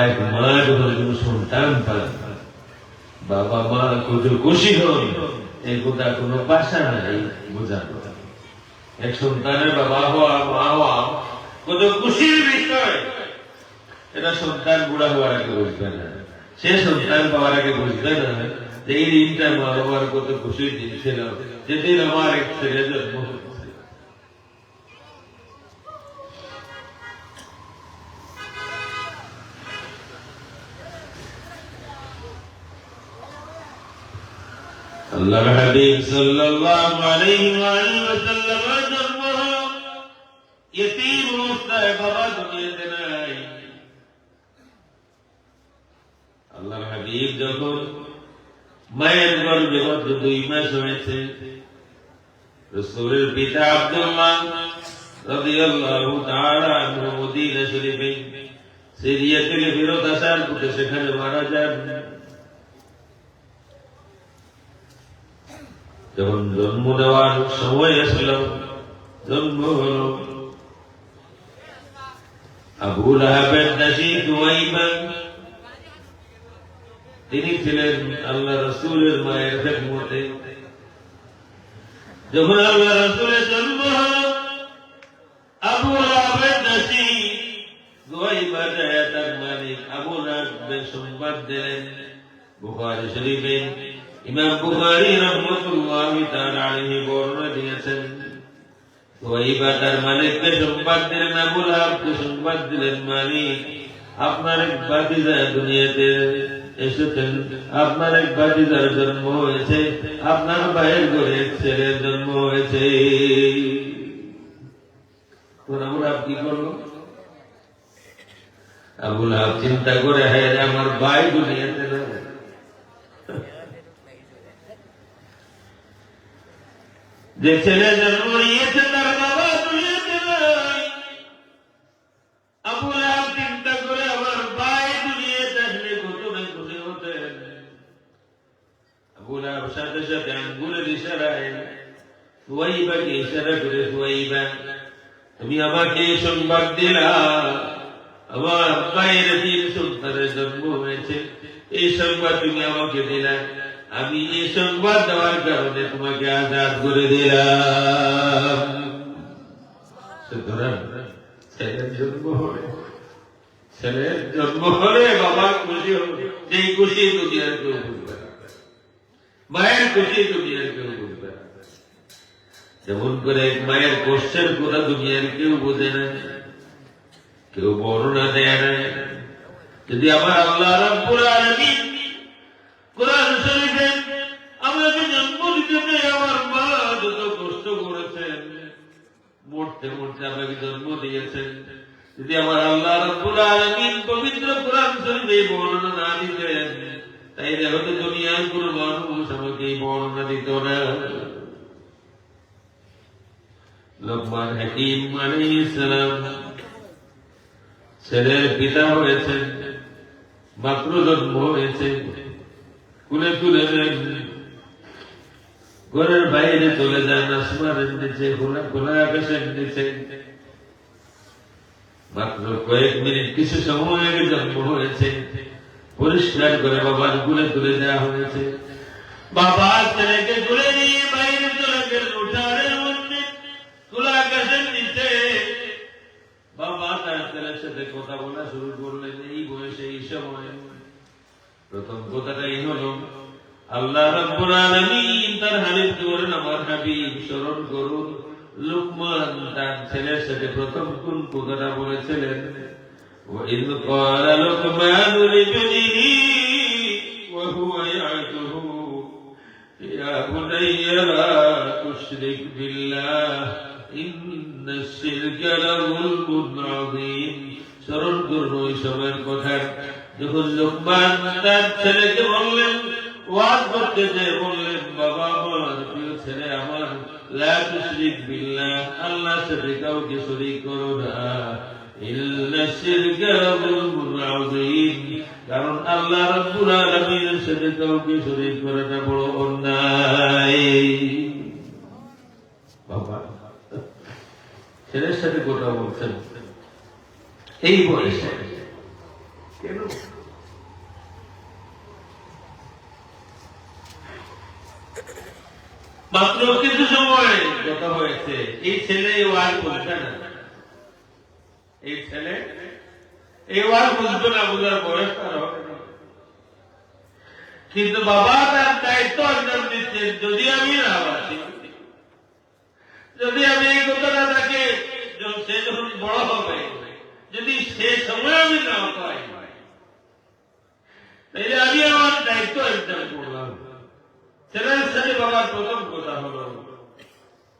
এক মা যখন কোন সন্তান পান, বাবা মা কত খুশি হন, এই কথা কোনো ভাষা নাই বোঝানো। এক সন্তানের বাবা হওয়া মা হওয়া কত খুশির বিষয়, এটা সন্তান বুড়া হওয়ার আগে বুঝবে না, সে সন্তান পাওয়ার আগে বুঝবে না যে এই দিনটা মা বাবার কত খুশির দিন ছিল, যেদিন আমার এক ছেলে জন্ম হয়েছে। আল্লাহর হাবিব সাল্লাল্লাহু আলাইহি ওয়াসাল্লাম জন্ম ইতিম অবস্থায়, বাবা দুনিয়াতে নাই। আল্লাহর হাবিব যখন মায়ের গর্ভে মাত্র 2 মাস হয়েছে, রাসূলের পিতা আব্দুল্লাহ রাদিয়াল্লাহু তাআলা আনহু মদিনা শরীফে সিরিয়া থেকে ফেরত আসার পথে সেখানে মারা যান। যখন জন্ম নেওয়ার সময় আসলো, জন্ম হলো। আবু লাহাবের দাসী দুয়াইবা, তিনি ছিলেন আল্লাহ রাসূলের মায়ের খেদমতে। যখন আল্লাহ রাসূলের জন্ম হলো, আবু লাহাবের দাসী দুয়াইবা যায় তার মালিক আবু লাহাবের সংবাদ দিলেন। বুখারী শরীফে ইমাম বুখারী রাহমাতুল্লাহি তাআলা আলাইহি বর্ণনা দিয়েছেন, দুয়াইবা তার মালিককে সংবাদ দিলেন, আবু লাহাবকে সংবাদ দিলেন, মালিক আপনার এক ভাতিজা দুনিয়াতে এসেছেন, আপনার এক ভাতিজার জন্ম হয়েছে, আপনার ভাইয়ের ঘরে এক ছেলের জন্ম হয়েছে। আবু লাহাব কি করলো? আবু লাহাব চিন্তা করে, হ্যাঁ আমার ভাই দুনিয়াতে না, যে ছেলে জন্ম নিয়েছে তার বাবা দুনিয়াতে নাই। আবু লাহাব চিন্তা করে, আমার ভাই দুনিয়াতে আসলে কত না খুশি হতেন। আবু লাহাব সাথে সাথে আঙ্গুলের ইশারায় সুয়াইবাকে ইশারা করে, সুয়াইবা তুমি আমাকে সংবাদ দিলা আমার ভাইয়ের 3 সন্তানের জন্ম হয়েছে, এই সংবাদ তুমি আমাকে দিলা, আমি এই সংবাদ দেওয়ার কারণে তোমাকে আজাদ করে দিলাম। সুতরাং ছেলের জন্ম হলে বাবা খুশি হবে, সেই খুশি দুনিয়ার কেউ বুঝবে না, মায়ের খুশি দুনিয়ার কেউ বুঝবে না। যেমন করে মায়ের কষ্টের কথা দুনিয়ার কেউ বোঝে না, কেউ বর্ণনা দেয় না। যদি আমার আল্লাহ রাব্বুল আলামিন কোরআন শরীফে আমাকে জন্ম দিতে আমার মা যত কষ্ট করেছেন, মরতে মরতে আমাকে জন্ম দিয়েছেন, যদি আমার আল্লাহ রাব্বুল আলামিন পবিত্র কোরআন শরীফে বর্ণনা না দিতেন, তাইলে হয়তো দুনিয়ার কোন মানুষ আমাকে এই বর্ণনা দিত না। লোকমান হাকিম আলাইহিস সালাম ছেলের পিতা হয়েছেন, মাত্র জন্ম হয়েছে, কুলে তুলে নেন, ঘরের বাইরে চলে যান, আসমানের নিচে, খোলা আকাশের নিচে। মাত্র কয়েক মিনিট, কিছু সময় আগে জন্ম হয়েছে, পরিষ্কার করে বাবার কুলে তুলে দেওয়া হয়েছে। বাবা ছেলেকে তুলে নিয়ে বাইরে চলে গেলেন উঠানের মধ্যে, খোলা আকাশের নিচে। বাবা তার ছেলের সাথে কথা বলা শুরু করলেন, এই বয়সে এই সময়। প্রথম কথাটাই হলো, আল্লাহ রাব্বুল আলামিন তার হাবিবকে বলেন, আমার হাবিব স্মরণ করুন লুকমান তার ছেলের সাথে প্রথম কোন কথাটা বলেছিলেন। وَإِذْ قَالَ لُقْمَانُ لِابْنِهِ وَهُوَ يَعِظُهُ يَا بُنَيَّ لَا تُشْرِكْ بِاللَّهِ إِنَّ الشِّرْكَ لَظُلْمٌ عَظِيمٌ। স্মরণ করুন ওই সময়ের কথা, যখন লুকমান তার ছেলেকে বললেন, ওয়াজ করতে যে বললেন, বাবা আমার, প্রিয় ছেলে আমার, লা তুশরিক বিল্লাহ, আল্লাহর সাথে কাউকে শরীক করো না, ইন্না শিরকা লাযুলমুন আযীম, কারণ আল্লাহ রাব্বুল আলামিনের সাথে কাউকে শরীক করাটা বড় অন্যায়। বাবা ছেলের সাথে কথা বলছেন এই বয়সে, কেন? মাত্র কিছু সময় কথা হয়েছে, এই ছেলে ওয়াজ বলছে না, এই ছেলে এই ওয়াজ বুঝবে না, বুঝার বয়স তার হবে না। কিন্তু বাবা তার দায়িত্ব অর্জন দিচ্ছে, যদি আমি না বাঁচি, যদি আমি এই কথাটা তাকে, সে যখন বড় হবে, যদি সে সময় আমি না পাই, তাইলে আমি আমার দায়িত্ব অর্জন করলাম। ছেলের সাথে বাবার প্রথম কথা হলো,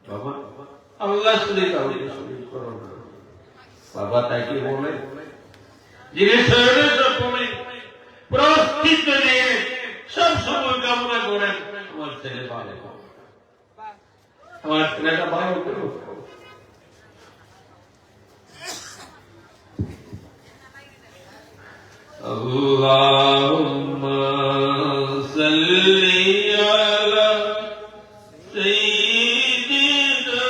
বাবা আল্লাহ সাথে কাউকে শরীক করো না। বাবা তাকে বলে, যিনি শরীরের সবসময় প্রস্তুত নিয়ে সব সময় কামনা করেন, আমার ছেলে ভালো, আমার ছেলেটা ভালো করো। আল্লাহুম্মা সাল্লি আলা সাইয়্যিদিনা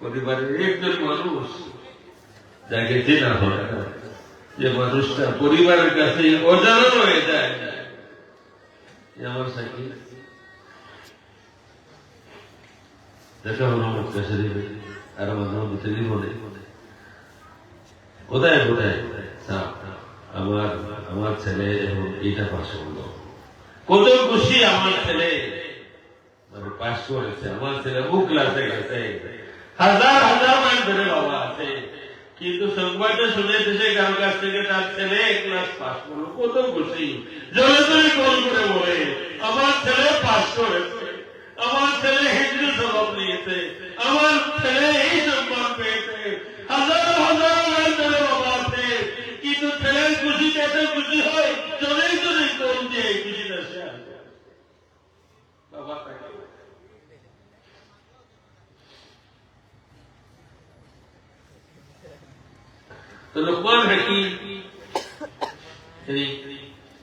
পরিবারের একজন মানুষ যাকে চেনা হয় না, যে মানুষটা পরিবারের কাছে অজানা হয়ে যায়, আমার সাথে দেখা হলো মক্কা শরীফে, আর আমার মধ্যে জীবনে কোথায় কোথায় আমার ছেলে এবং এইটা পাশ করলো, কত খুশি আমার ছেলে মানে পাশ করেছে, আমার ছেলে বুক ক্লাসে গেছে, হাজার হাজার মাইল ধরে বাবা আছে, কিন্তু সংবাদটা শুনে দেশে কারো কাছ থেকে তার ছেলে ক্লাস পাশ করলো, কত খুশি, জোরে জোরে কল করে বলে আমার ছেলে পাশ করেছে, আমার ছেলে হিজরি সবক নিয়েছে, আমার ছেলে এই সম্মান পেয়েছে, হাজার হাজার মাইল ধরে বাবা আছে, কিন্তু ছেলের খুশিতে এত খুশি হয়, জোরে জোরে কল দিয়ে এই খুশিটা শেয়ার করে বাবা তাকে। তো লোকমান হাকিম তিনি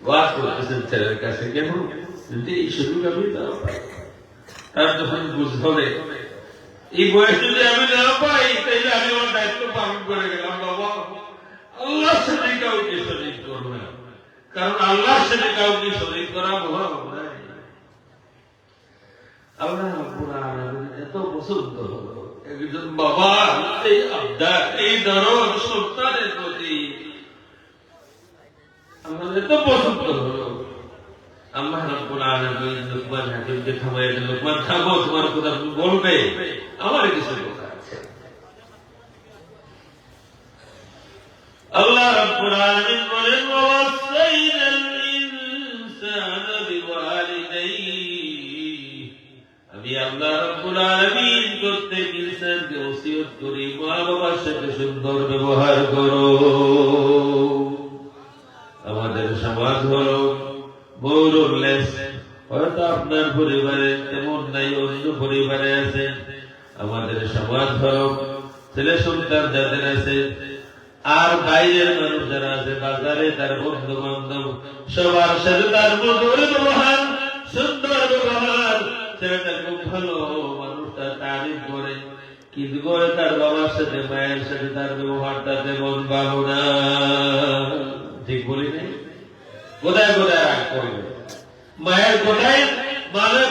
ওয়াজ করতেছেন ছেলের কাছে, কেন যদি এই সুযোগ আমি না পাই, তার যখন বুঝ হবে এই বয়স যদি আমি না পাই, তাইলে আমি আমার দায়িত্ব পালন করে গেলাম, বাবা আল্লাহর সাথে কাউকে শরীক করবে না, কারণ আল্লাহর সাথে কাউকে শরীক করা মহা অন্যায়। আল্লাহ রাব্বুল আলামিন এত পছন্দ হলো একজন বাবা এই আবদার, এই দরদ সন্তানের প্রতি আল্লাহ এত পছন্দ হলো, আল্লাহ রাব্বুল আলামিন লুকমান হাকিমকে থামায়, লুকমান থামো, তোমার কথা বলবে, আমার কিছু কথা আছে। আল্লাহ রাব্বুল আলামিন বলেন ওয়াসাইনাল ইনসানা বিওয়ালিদাইহি, আমি আল্লাহ রাব্বুল আলামিন প্রত্যেক ইনসানকে ওসিয়ত করি মা বাবার সাথে সুন্দর ব্যবহার করো। আমাদের সমাজ হলো মৌরুল্লেস, হয়তো আপনার পরিবারে তেমন নাই, অন্য পরিবারে আছে। আমাদের সমাজ হলো ছেলে সন্তান যাদের আছে, আর বাইরের মানুষ যারা আছে, বাজারে তার বন্ধু বান্ধব, সবার সাথে তার মধুর ব্যবহার, সুন্দর ব্যবহার। ছেলেটা খুব ভালো, মানুষটা তারিফ করে, কিন্তু করে তার বাবার সাথে মায়ের সাথে তার ব্যবহারটা তেমন ভালো না, ঠিক বলি নাই? কোথায় কোথায় রাগ করবে, মায়ের কোথায়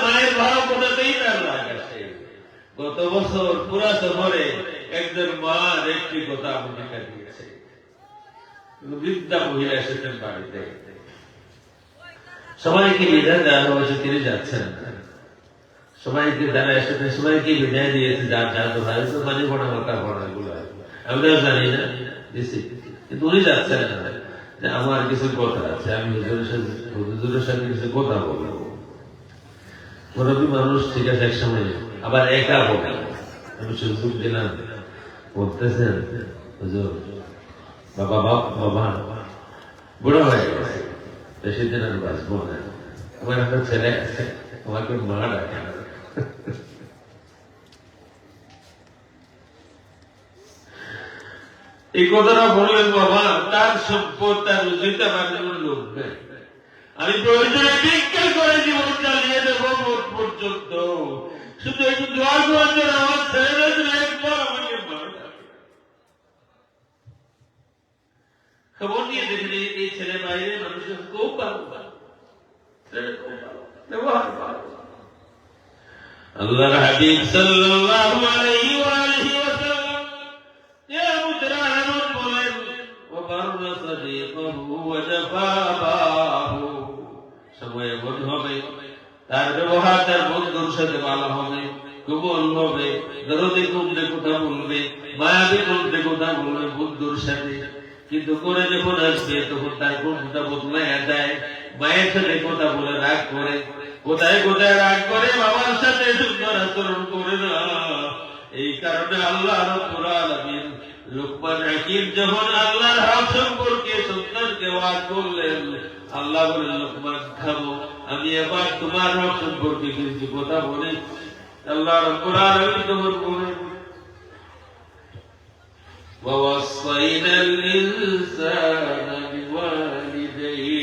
মায়ের ভালো কোথাতেই তার রাগ আসে। গত বছর পুরা শহরে একজন মার একটি কথা আমাকে কাটিয়েছে, বৃদ্ধা মহিলা এসেছেন বাড়িতে, সবাইকে বিদায় দেওয়া হয়েছে, তিনি যাচ্ছেন, সবাইকে যারা এসেছে সবাইকে বিদায় দিয়েছে, যার যার তো ভাই তো পানি পড়া মাথা পড়া গুলো আমরাও জানি না দিছি, কিন্তু উনি যাচ্ছেন না, যে আমার কিছু কথা আছে, আমি হুজুরের সাথে কিছু কথা বলবো। মুরব্বী মানুষ, ঠিক আছে, এক সময় আবার একা বলে, আমি সুযোগ দিলাম, বলতেছেন হুজুর বাবা বাবা বুড়ো হয়ে গেছে, বেশি দিন আর বাঁচবো না, আমার একটা ছেলে আছে, আমাকে মা ডাকে না। এই কথাটা বললেন বাবা, তার সম্পদ তার রুজিটা বাঁচানোর লোক নেই, আমি প্রয়োজনে ভিক্ষা করে জীবন চালিয়ে দেবো মোট পর্যন্ত, শুধু একটু দোয়া করার আমার ছেলেরা একবার আমাকে মারা যাবে। খবর নিয়ে দেখেন এই ছেলে বাইরে মানুষের খুব ভালো, আল্লাহর হাবিব সাল্লাল্লাহু আলাইহি ওয়া আলিহি ওয়াসাল্লাম ইয়া মুতরাহামুন বলেন ওয়া বাররা সাদিকাহু ওয়া জাফাবাহু, সময় এমন হবে তার ব্যবহার তার বন্ধুর সাথে ভালো হবে, কোমল হবে, দরদে কমতে কথা বলবে, মায়াবী কমতে কথা বলবে বন্ধুর সাথে, কিন্তু করে যখন আসবে তখন তার বন্ধুটা বদলাইয়া যায়, মায়ের সাথে কথা বলে রাগ করে, কোথায় কোথায় রাগ করে, বাবার সাথে সুন্দর আচরণ করে না। এই কারণে আল্লাহ রাব্বুল আলামিন লুকমান হাকিম যখন আল্লাহর হক সম্পর্কে সন্তানকে ওয়াজ করলেন, আল্লাহ বলেন লুকমান থামো, আমি এবার তোমার হক সম্পর্কে কিছু কথা বলি। আল্লাহ রাব্বুল আলামিন তখন বলেন ওয়াসাইনাল ইনসানা বিওয়ালিদাইহি,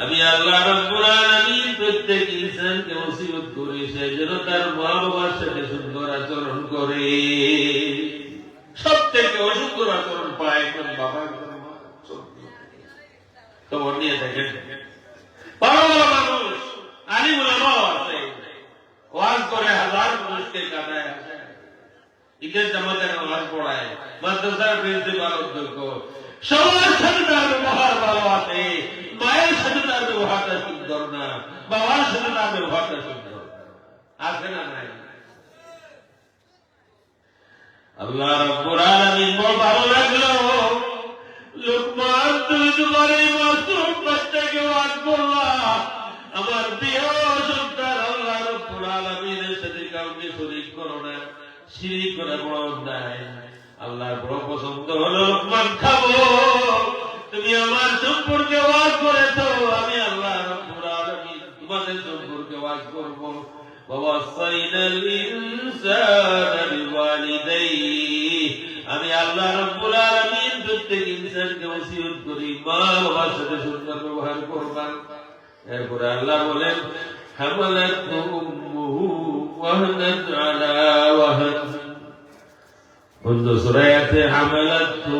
আমি আল্লাহ রাব্বুল আলামিন প্রত্যেক ইনসানকে ওসিয়ত করি সে যেন তার মা বাবার সাথে সুন্দর আচরণ করে। বাবা একজন মা খবর নিয়ে দেখেন বড় বড় মানুষ আলিম উলামাও আছে ওয়াজ করে হাজার মানুষকে কাটায় ঈদের জামাতে নামাজ পড়ায় মাদ্রাসার প্রিন্সিপাল অধ্যক্ষ সবার সাথে তার ব্যবহার ভালো আছে মায়ের সাথে তার ব্যবহারটা সুন্দর না বাবার সাথে তার ব্যবহারটা সুন্দর আছে না নাই আল্লাহ রাব্বুল আলামিন বড় ভালো লাগলো লুকমান তুমি তোমার এই মাসুম বাচ্চাকে ওয়াজ করলা আমার প্রিয় সন্তান আল্লাহ রাব্বুল আলামিনের সাথে কাউকে শরীক করো না শিরিক করা বড় অন্যায় আল্লাহর বড় পছন্দ হলো লুকমান খাবো তুমি আমার সম্পর্কে ওয়াজ করেছো আমি আল্লাহ রাব্বুল আলামিন তোমাদের সম্পর্কে ওয়াজ করব ওয়াসাইনাল ইনসানা বিওয়ালিদাইহি আমি আল্লাহ রাব্বুল আলামিন প্রত্যেক ইনসানকে ওসিয়ত করি মা বাবার সাথে সুন্দর ব্যবহার করবা এরপরে আল্লাহ বলেন হামালাতহু উম্মুহু ওয়াহনান আলা ওয়াহন বন্ধু সূরা আছে হামালাতহু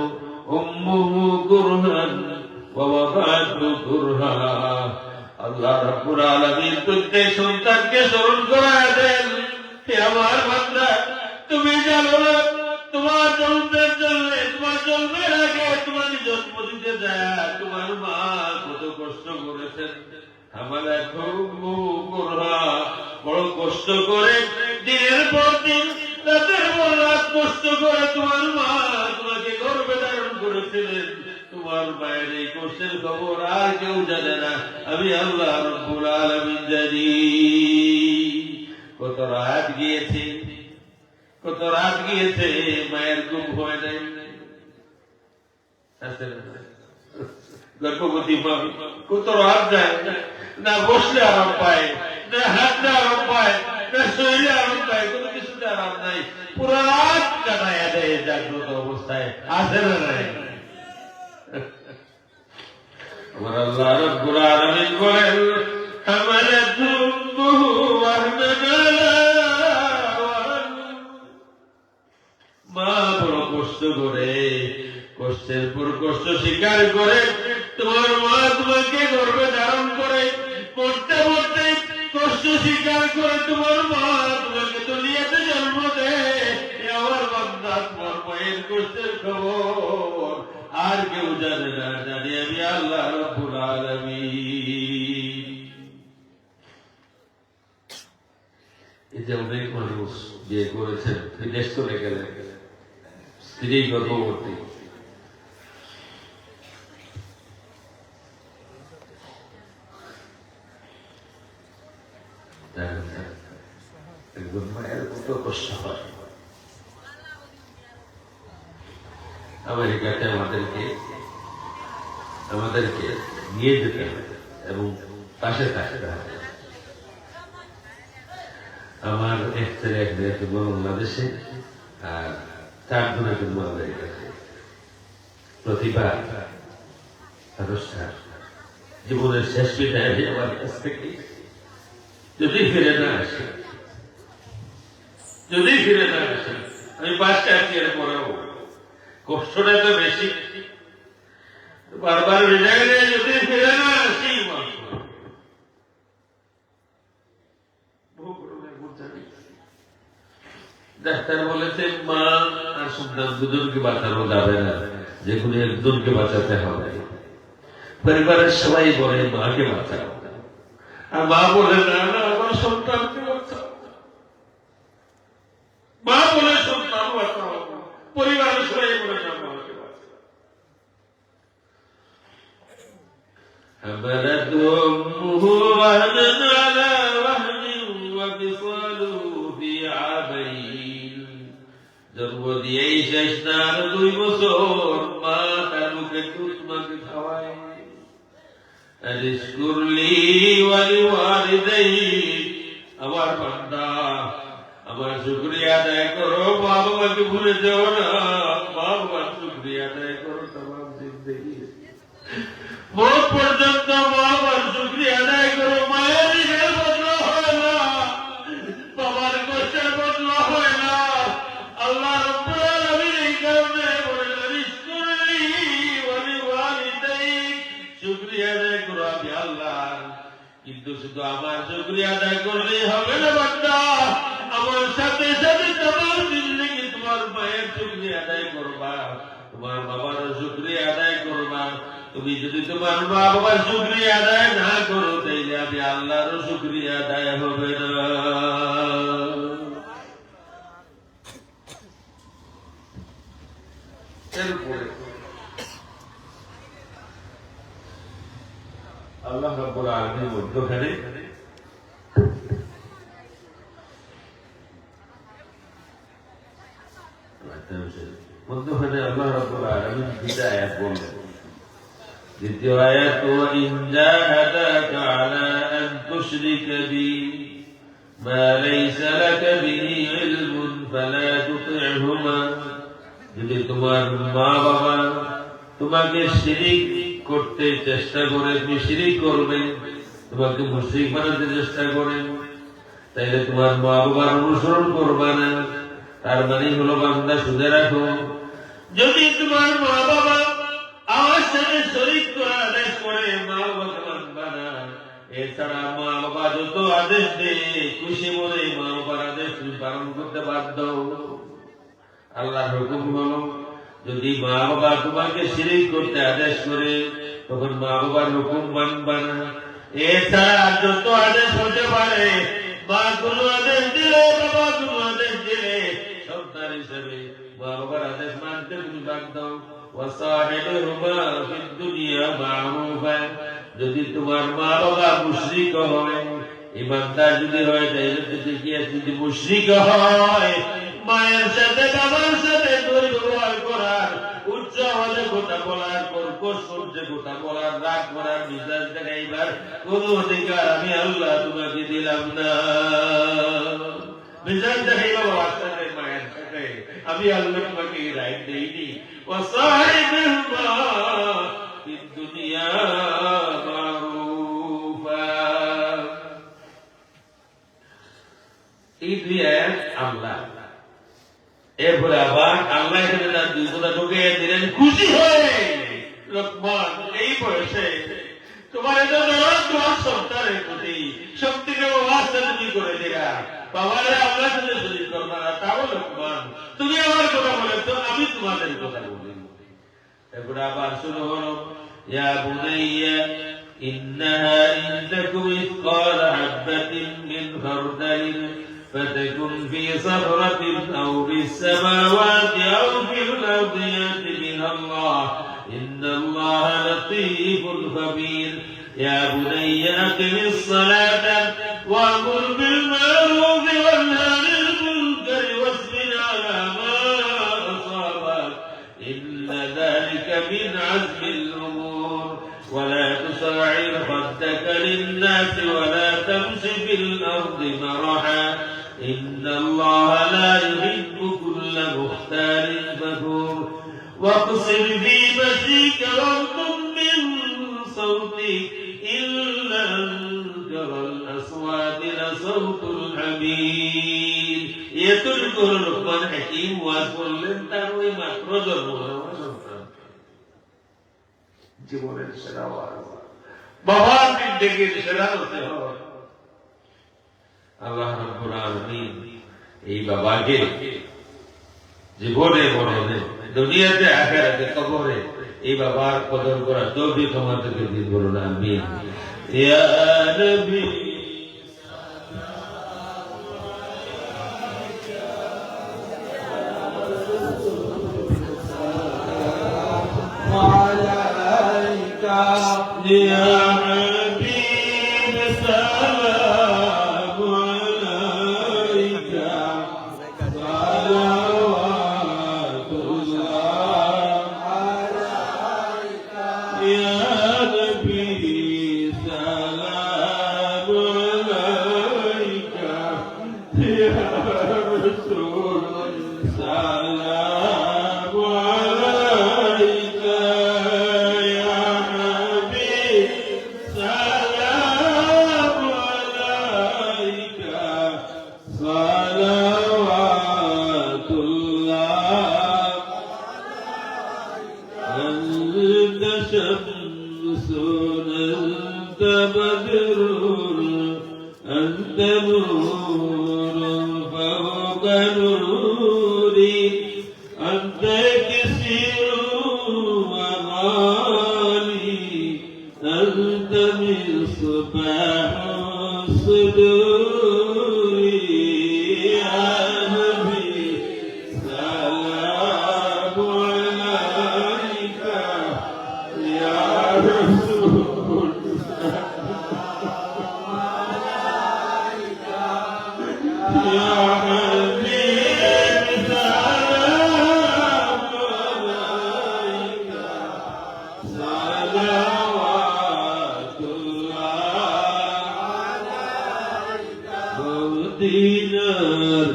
উম্মুহু কুরহান ওয়া ওয়াদাতহু কুরহা আল্লাহ রাব্বুল আলামিন প্রত্যেক সন্তানকে স্মরণ করায় দেন হে আমার বান্দা তুমি জানো না তোমার জন্মের জন্য তোমার জন্মের আগে তোমার জন্ম দিতে যায় তোমার মা কত কষ্ট করেছেন আমাদের বড় কষ্ট করে দিনের পর দিন রাতের পর রাত কষ্ট করে তোমার মা তোমাকে গর্ভে ধারণ করেছিলেন তোমার মায়ের এই কষ্টের খবর আর কেউ জানে না আমি আল্লাহ রাব্বুল আলামিন জানি কত রাত গিয়েছে কত রাত গিয়েছে মায়ের ঘুম হয় নাই গর্ভবতী মা কত রাত যায় না বসলে আরাম পায় না হাঁটলে আরাম পায় না শরীরে আরাম পায় কোনো কিছুতে আরাম নাই পুরো রাত কাটায় দেয় জাগ্রত অবস্থায় আছে না নাই আমার আল্লাহ রাব্বুল আলামিন বলেন হামালাতহু উম্মুহু ওয়াহনান আলা ওয়াহন মা বড় কষ্ট করে কষ্টের পর কষ্ট স্বীকার করে তোমার মা তোমাকে গর্ভে ধারণ করে পড়তে পড়তে কষ্ট স্বীকার করে তোমার মা তোমাকে দুনিয়াতে জন্ম দেয় আমার বান্দা তোমার মায়ের কষ্টের খবর আর কেউ জানে না জানি আমি আল্লাহ রাব্বুল আলামিন এই যে অনেক মানুষ বিয়ে করেছেন বিদেশ চলে গেলেন স্ত্রী গর্ভবতী একজন মায়ের কত কষ্ট হয় আমেরিকাতে আমাদেরকে নিয়ে যেতে হবে এবং পাশে থাকতে হবে আমার এক ছেলে এক মেয়ে বাংলাদেশে আর 4 জনের জন্য আমেরিকাতে প্রতিবার জীবনের শেষ বিদায় আমার কাছ থেকে যদি ফিরে না আসে আমি 5টা এর পরেও কষ্টটা তো বেশি বারবার জায়গায় যদি ফিরে না আসি ডাক্তার বলেছে মা আর সন্তান দুজনকে বাঁচানো যাবে না যে কোনো একজনকে বাঁচাতে হবে পরিবারের সবাই বলে মাকে বাঁচাও আর মা বলে না আমার সন্তানকে বাঁচাও মা বলে সন্তান বাঁচাও পরিবারের সবাই বলে না মাকে বাঁচাও حملته أمه وهنا على وهن وفصاله في عامين জন্ম দিয়েই শেষ না 2 বছর মা তার মুখে দুধ মাকে খাওয়ায় আলিশকুরলি ওয়ালিওয়ালিদাইক আমার বান্দা আমার শুকরিয়া আদায় করো মা বাবাকে ভুলে যাও না মা বাবার শুকরিয়া আদায় করো तमाम জিন্দেগি মৌত পর্যন্ত মা বাবার শুকরিয়া আদায় করো মায়ের ঋণের বদলা হয় না বাবার কষ্টের বদলা হয় না আল্লাহ রাব্বুল আলামিন এই কারণে বলেন আলিশকুরলি কিন্তু শুধু আমার শুকরিয়া আদায় করলেই হবে না বান্দা, আমার সাথে সাথে তোমার জিন্দেগি তোমার মায়ের শুকরিয়া আদায় করবা, তোমার বাবার শুকরিয়া আদায় করবা। তুমি যদি তোমার মা বাবার শুকরিয়া আদায় না করো, তাইলে আমি আল্লাহরও শুকরিয়া আদায় হবে না। এরপরে আল্লাহ রাব্বুল আলামিন মধ্যখানে আল্লাহ রাব্বুল আলামিন দুইটা আয়াত বললেন। দ্বিতীয় আয়াত, ওয়াইন জাহাদাকা আলা আন তুশরিকা বি মা লাইসা লাকা বিহি ইলমুন ফালা তুতি'হুমা, যদি তোমার মা বাবা তোমাকে শিরিক করতে চেষ্টা করে, তুমি শিরিক করবে, তোমাকে মুশরিক বানাতে চেষ্টা করেন, তাইলে তোমার মা বাবার অনুসরণ করবা না। তার মানে হলো বান্দা শুনে রাখো, যদি তোমার মা বাবা আমার সাথে শরীক করা আদেশ করে, মা বাবাকে মানবা না। এছাড়া মা বাবা যত আদেশ দেয় খুশি মনে মা বাবার আদেশ তুমি পালন করতে বাধ্য। আল্লাহর হুকুম হলো, যদি মা বাবা তোমাকে শিরিক করতে আদেশ করে, তখন মা বাবার হুকুম মানবা না। এছাড়া যত আদেশ হতে পারে, মা কোনো আদেশ দিলে, বাবা কোনো আদেশ দিলে, সন্তান হিসেবে মা বাবার আদেশ মানতে তুমি বাধ্য। ওয়াসাহিবুহুমা ফিদ দুনিয়া মা'রুফা, যদি তোমার মা বাবা মুশরিক হয়, ইমানদার যদি হয়, তাহলে যদি মুশরিক হয়, মায়ের সাথে বাবার সাথে দুর্ব্যবহার করার, উচ্চ আওয়াজে কথা বলার, কর্কশ শব্দে কথা বলার, রাগ করার, মিজাজ দেখাইবার কোন অধিকার আমি আল্লাহ তোমাকে দিলাম না। মিজাজ দেখাইবা বাবার সাথে, মায়ের সাথে, আমি আল্লাহ তোমাকে রাইট দেইনি। ওয়াসাহিবুহুমা ফিদ দুনিয়া মা'রুফা। এই দুই আয়াত আল্লাহ। এরপরে আবার আল্লাহ এখানে তার দুই কথা ঢুকিয়ে দিলেন, খুশি হয়ে লোকমান এই বয়সে তোমার এত তোমার সন্তানের প্রতি শক্তিকে ওয়াস্তা তুমি করে দিলা, বাবারে আমরা সাথে শরীর করবা না, তাও লোকমান তুমি আমার কথা বলে তো আমি তোমাদের কথা বলি। এরপরে আবার শুরু হলো, ইয়া বুনাইয়া ইন্নাহা ইন তাকু মিসকালা হাববাতিন মিন খারদালিন فتكن في صخرة أو في السماوات أو في الأرض يأت بها الله إن الله لطيف خبير يا بني أقم الصلاة وأمر بالمعروف وانهى عن المنكر واصبر على ما أصابك إن ذلك من عزم الأمور ولا تصعر خدك للناس ولا تمش في الأرض مرحا إن الله لا يحب كل مختال فخور واقصد في مشيك واغضض من صوتك إن أنكر الأصوات لصوت الحمير يترك لقمان حكيم وكل تروي مخرج জীবনের সেরা ওয়াজ, বাবার জিন্দেগির সেরা হতে হবে। আল্লাহ রাব্বুল আলামিন এই বাবাকে জীবনে মরণে, দুনিয়াতে আখিরাতে কবরে এই বাবার কদর করার তৌফিক আমাদেরকে দিন, বলুন আমিন। ইয়া নবী يا حبيب سلام عليك صلوات الله عليك يا نبي سلام عليك يا رسول سلام عليك يا حبيب سلام عليك صلوات الله أنت شمس أنت بدر نوري أنت كثير وغالي أنت مصباح الصدور يا نبي سلام عليك يا رسول يا حبيب سلام عليك صلوات الله دينار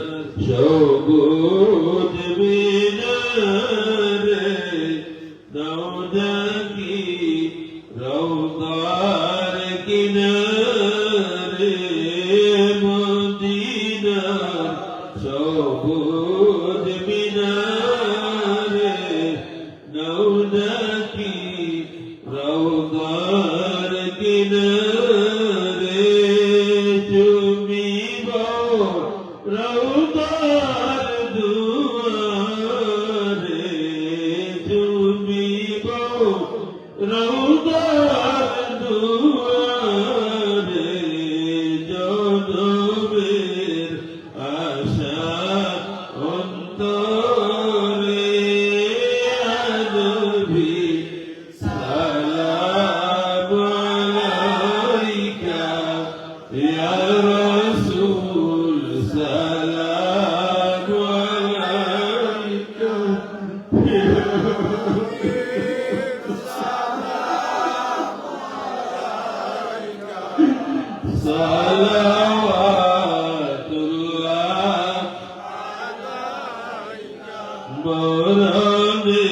شوقود بنار دودكي روضار كنار مدينة شوقود بنار دودكي روضار كنار جميبو روضار دوار جميبو روضار دوار জনমের আশা অন্তরে নবী সালাম আলাইকা ইয়া রাসূল সালাম আলাইকা সালাওয়াতুল্লাহ মরণে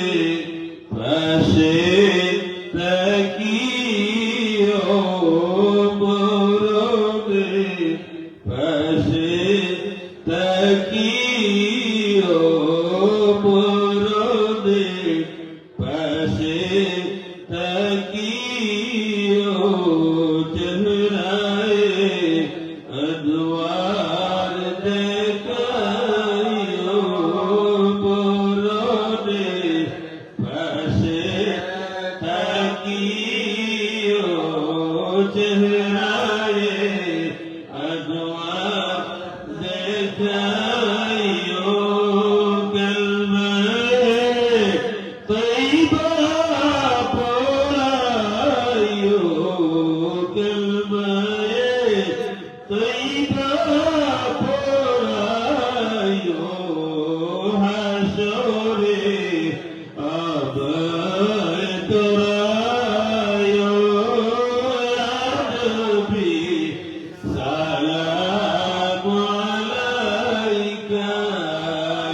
পাশে থাকিও মরণে পাশে থাকিও মরণে পাশে থাকিও চেহারায় अनवार देखायो मरणे पाशे থাকিও চেহারায় अनवार দেখাयो কলমায়ে তৈবা পড়াयो কলমায়ে তৈবা পড়াयो হাসরে আবায় তোরাयो ইয়া নবী সালাম আলাইকা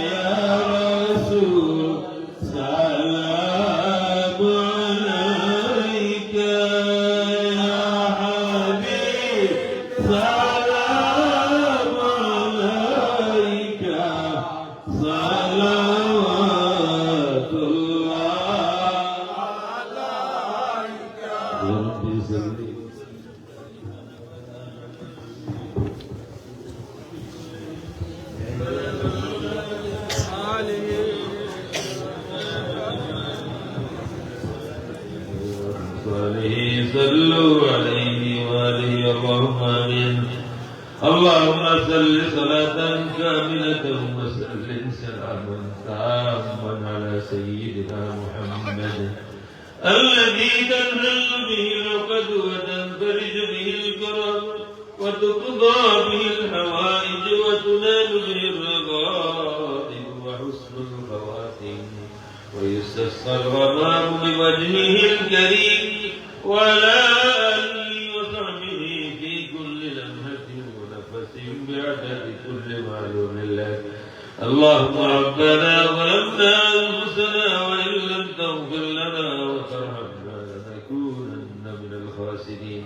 ইয়া রাসূল সালাম আলাইকা ইয়া হাবিব সালাম আলাইকা সালাওয়াতুল্লাহ আলাইকা রব্বি সাল্লি صلوا عليه وآله اللهم آمين اللهم صل صلاة كاملة وسلم سلاما تاما على سيدنا محمد الذي تنزل به العقد وتنفرج به الكرب وتقضى به الحوائج وتنال به الرغائب وحسن الخواتيم ويستسقى الغمام بوجهه الكريم وعلى آله وصحبه في كل لمحة ونفس بعدد كل معلوم لك اللهم ربنا ظلمنا أنفسنا وإن لم تغفر لنا وترحمنا لنكونن من الخاسرين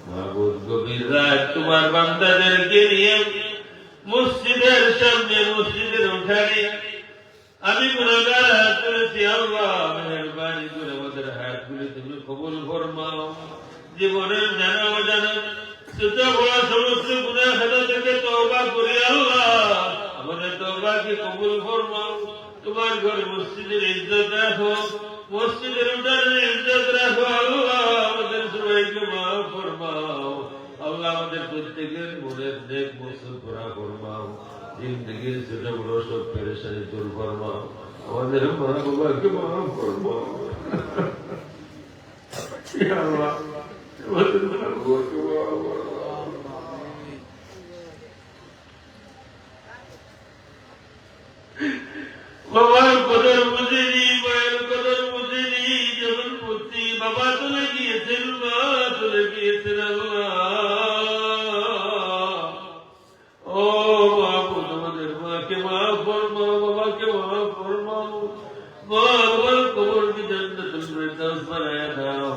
معبود গভীরাত তোমার বান্দাদেরকে নিয়ে মসজিদের সামনে মসজিদের উঠানে আমি গুনাহগার হাত তুলেছি আল্লাহ মেহেরবানি করে আমাদের হাতগুলি তুমি কবুল ফরমাও জীবনের জানা অজানা ছোট বড় সমস্ত গুনাহ খাতা থেকে তওবা করি আল্লাহ আমাদের তওবাকে কবুল ফরমাও। তোমার ঘরে মসজিদের ইজ্জত রাখো, মসজিদের উঠানের ইজ্জত রাখো। আল্লাহ আমাদের সবাইকে মাফ ফরমাও। আল্লাহ আমাদের প্রত্যেকের মনের নেক মকসদ পুরা ফরমাও। জিন্দেগির ছোট বড় সব পেরেশানি দূর ফরমাও। আমাদের মা বাবাকে মাফ ফরমাও। ইয়া আল্লাহ আমাদের মা বাবাকে মাফ ফরমাও। বাবার কদর বুঝিনি, মায়ের কদর বুঝিনি। যখন বুঝছি বাবা চলে গিয়েছেন, মা চলে গিয়েছেন, আল্লাহ ও মাহবুব আমাদের মাকে মাফ ফরমাও, বাবাকে মাফ ফরমাও। মা বাবার কবরকে জান্নাতুল ফেরদাউস বানায়া দাও।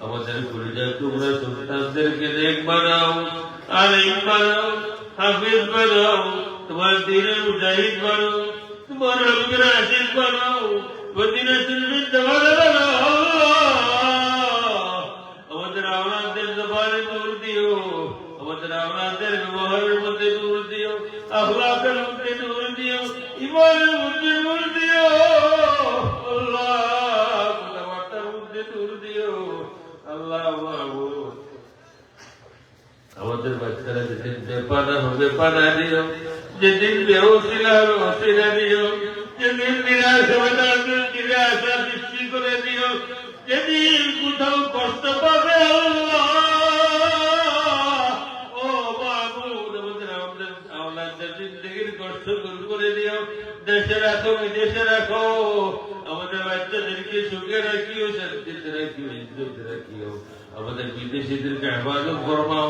আমাদের পরিবার তোমরা সন্তানদেরকে নেক বানাও, আলিম বানাও, হাফিজ বানাও, তোমার দ্বীনের মুজাহিদ বানাও, তোমার রবের আশিক বানাও, মদিনাতুল মুনওয়ারা বানাও। আমাদের আওলাদদের জবানে নূর দিও, আমাদের আওলাদদের ব্যবহারের মধ্যে নূর দিও, আখলাকের মধ্যে নূর দিও, ঈমানের মধ্যে নূর দিও। আল্লাহ কথাবার্তার মধ্যে নূর দিও। আল্লাহ মাহবুব আমাদের বাচ্চারা যেদিন বেপানা হবে পানা দিও, যেদিন বেহসিলা হবে হসিলা দিও, যেদিন নিরাশ হবে তাদের নিরাশা সৃষ্টি করে দিও, যেদিন কোথাও কষ্ট পাবে আল্লাহ ও মাহবুব আমাদের আওলাদদের জিন্দেগির কষ্ট দূর করে দিও। দেশে রাখো, বিদেশে রাখো, আমাদের বাচ্চাদেরকে সুখে রাখিও, শান্তিতে রাখিও, ইজ্জতে রাখিও। আমাদের বিদেশিদেরকে হেফাজত ফরমাও।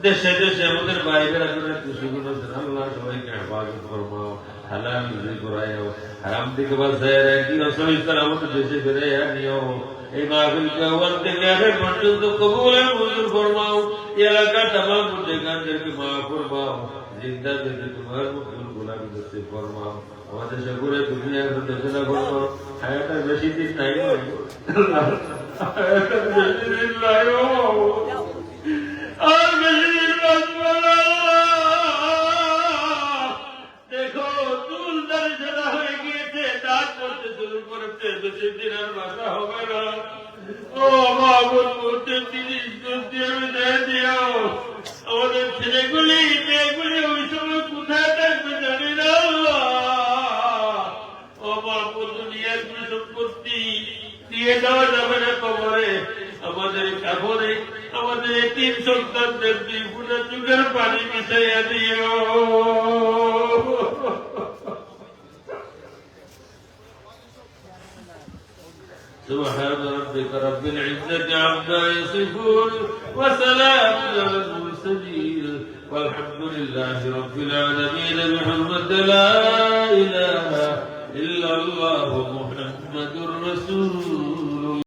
দেশে দেশে আমাদের বাইরের আপনারা খুশিগুলো আল্লাহ সবাইকে হেফাজত ফরমাও। হালাল রুজি করাইও, হারাম থেকে বাঁচায় রাখিও। সহিষ্কার আমাদের দেশে ফিরাইয়া নিও। এই মাহফিলকে আওয়াল থেকে আখের পর্যন্ত কবুল আর মঞ্জুর ফরমাও। এই এলাকার তামাম মুর্দেগানদেরকে মাফ ফরমাও। জিন্দাদেরকে তোমার মকবুল গোলামি নসিব ফরমাও। আমাদের সকলে দুনিয়ার ফেসলা ফরমাও। হায়াতের বেশি দিন নাই, হায়াতের বেশি দিন নাই আর বেশি দিন বাঁচবো না। দেখো চুল দাড়ি সাদা হয়ে গিয়েছে, দাঁত পড়তে শুরু করেছে, বেশি দিন আর বাঁচা হবে না। ও মাহবুব মুহূর্তের জিনিস দিয়ে দিও। আমাদের ছেলেগুলি মেয়েগুলি ওই সময় কোথায় থাকবে জানি না। ও মাহবুব দুনিয়ার কোন সম্পত্তি দিয়ে দেওয়া যাবে না কবরে। আমাদের কাপড়ে আমাদের 3 সন্তানদের 2 ফুটা চোখের পানি মিশাইয়া দিও। سبحان ربك رب العزة عما يصفون وسلام على المرسلين والحمد لله رب العالمين بحرمة لا إله إلا الله محمد رسول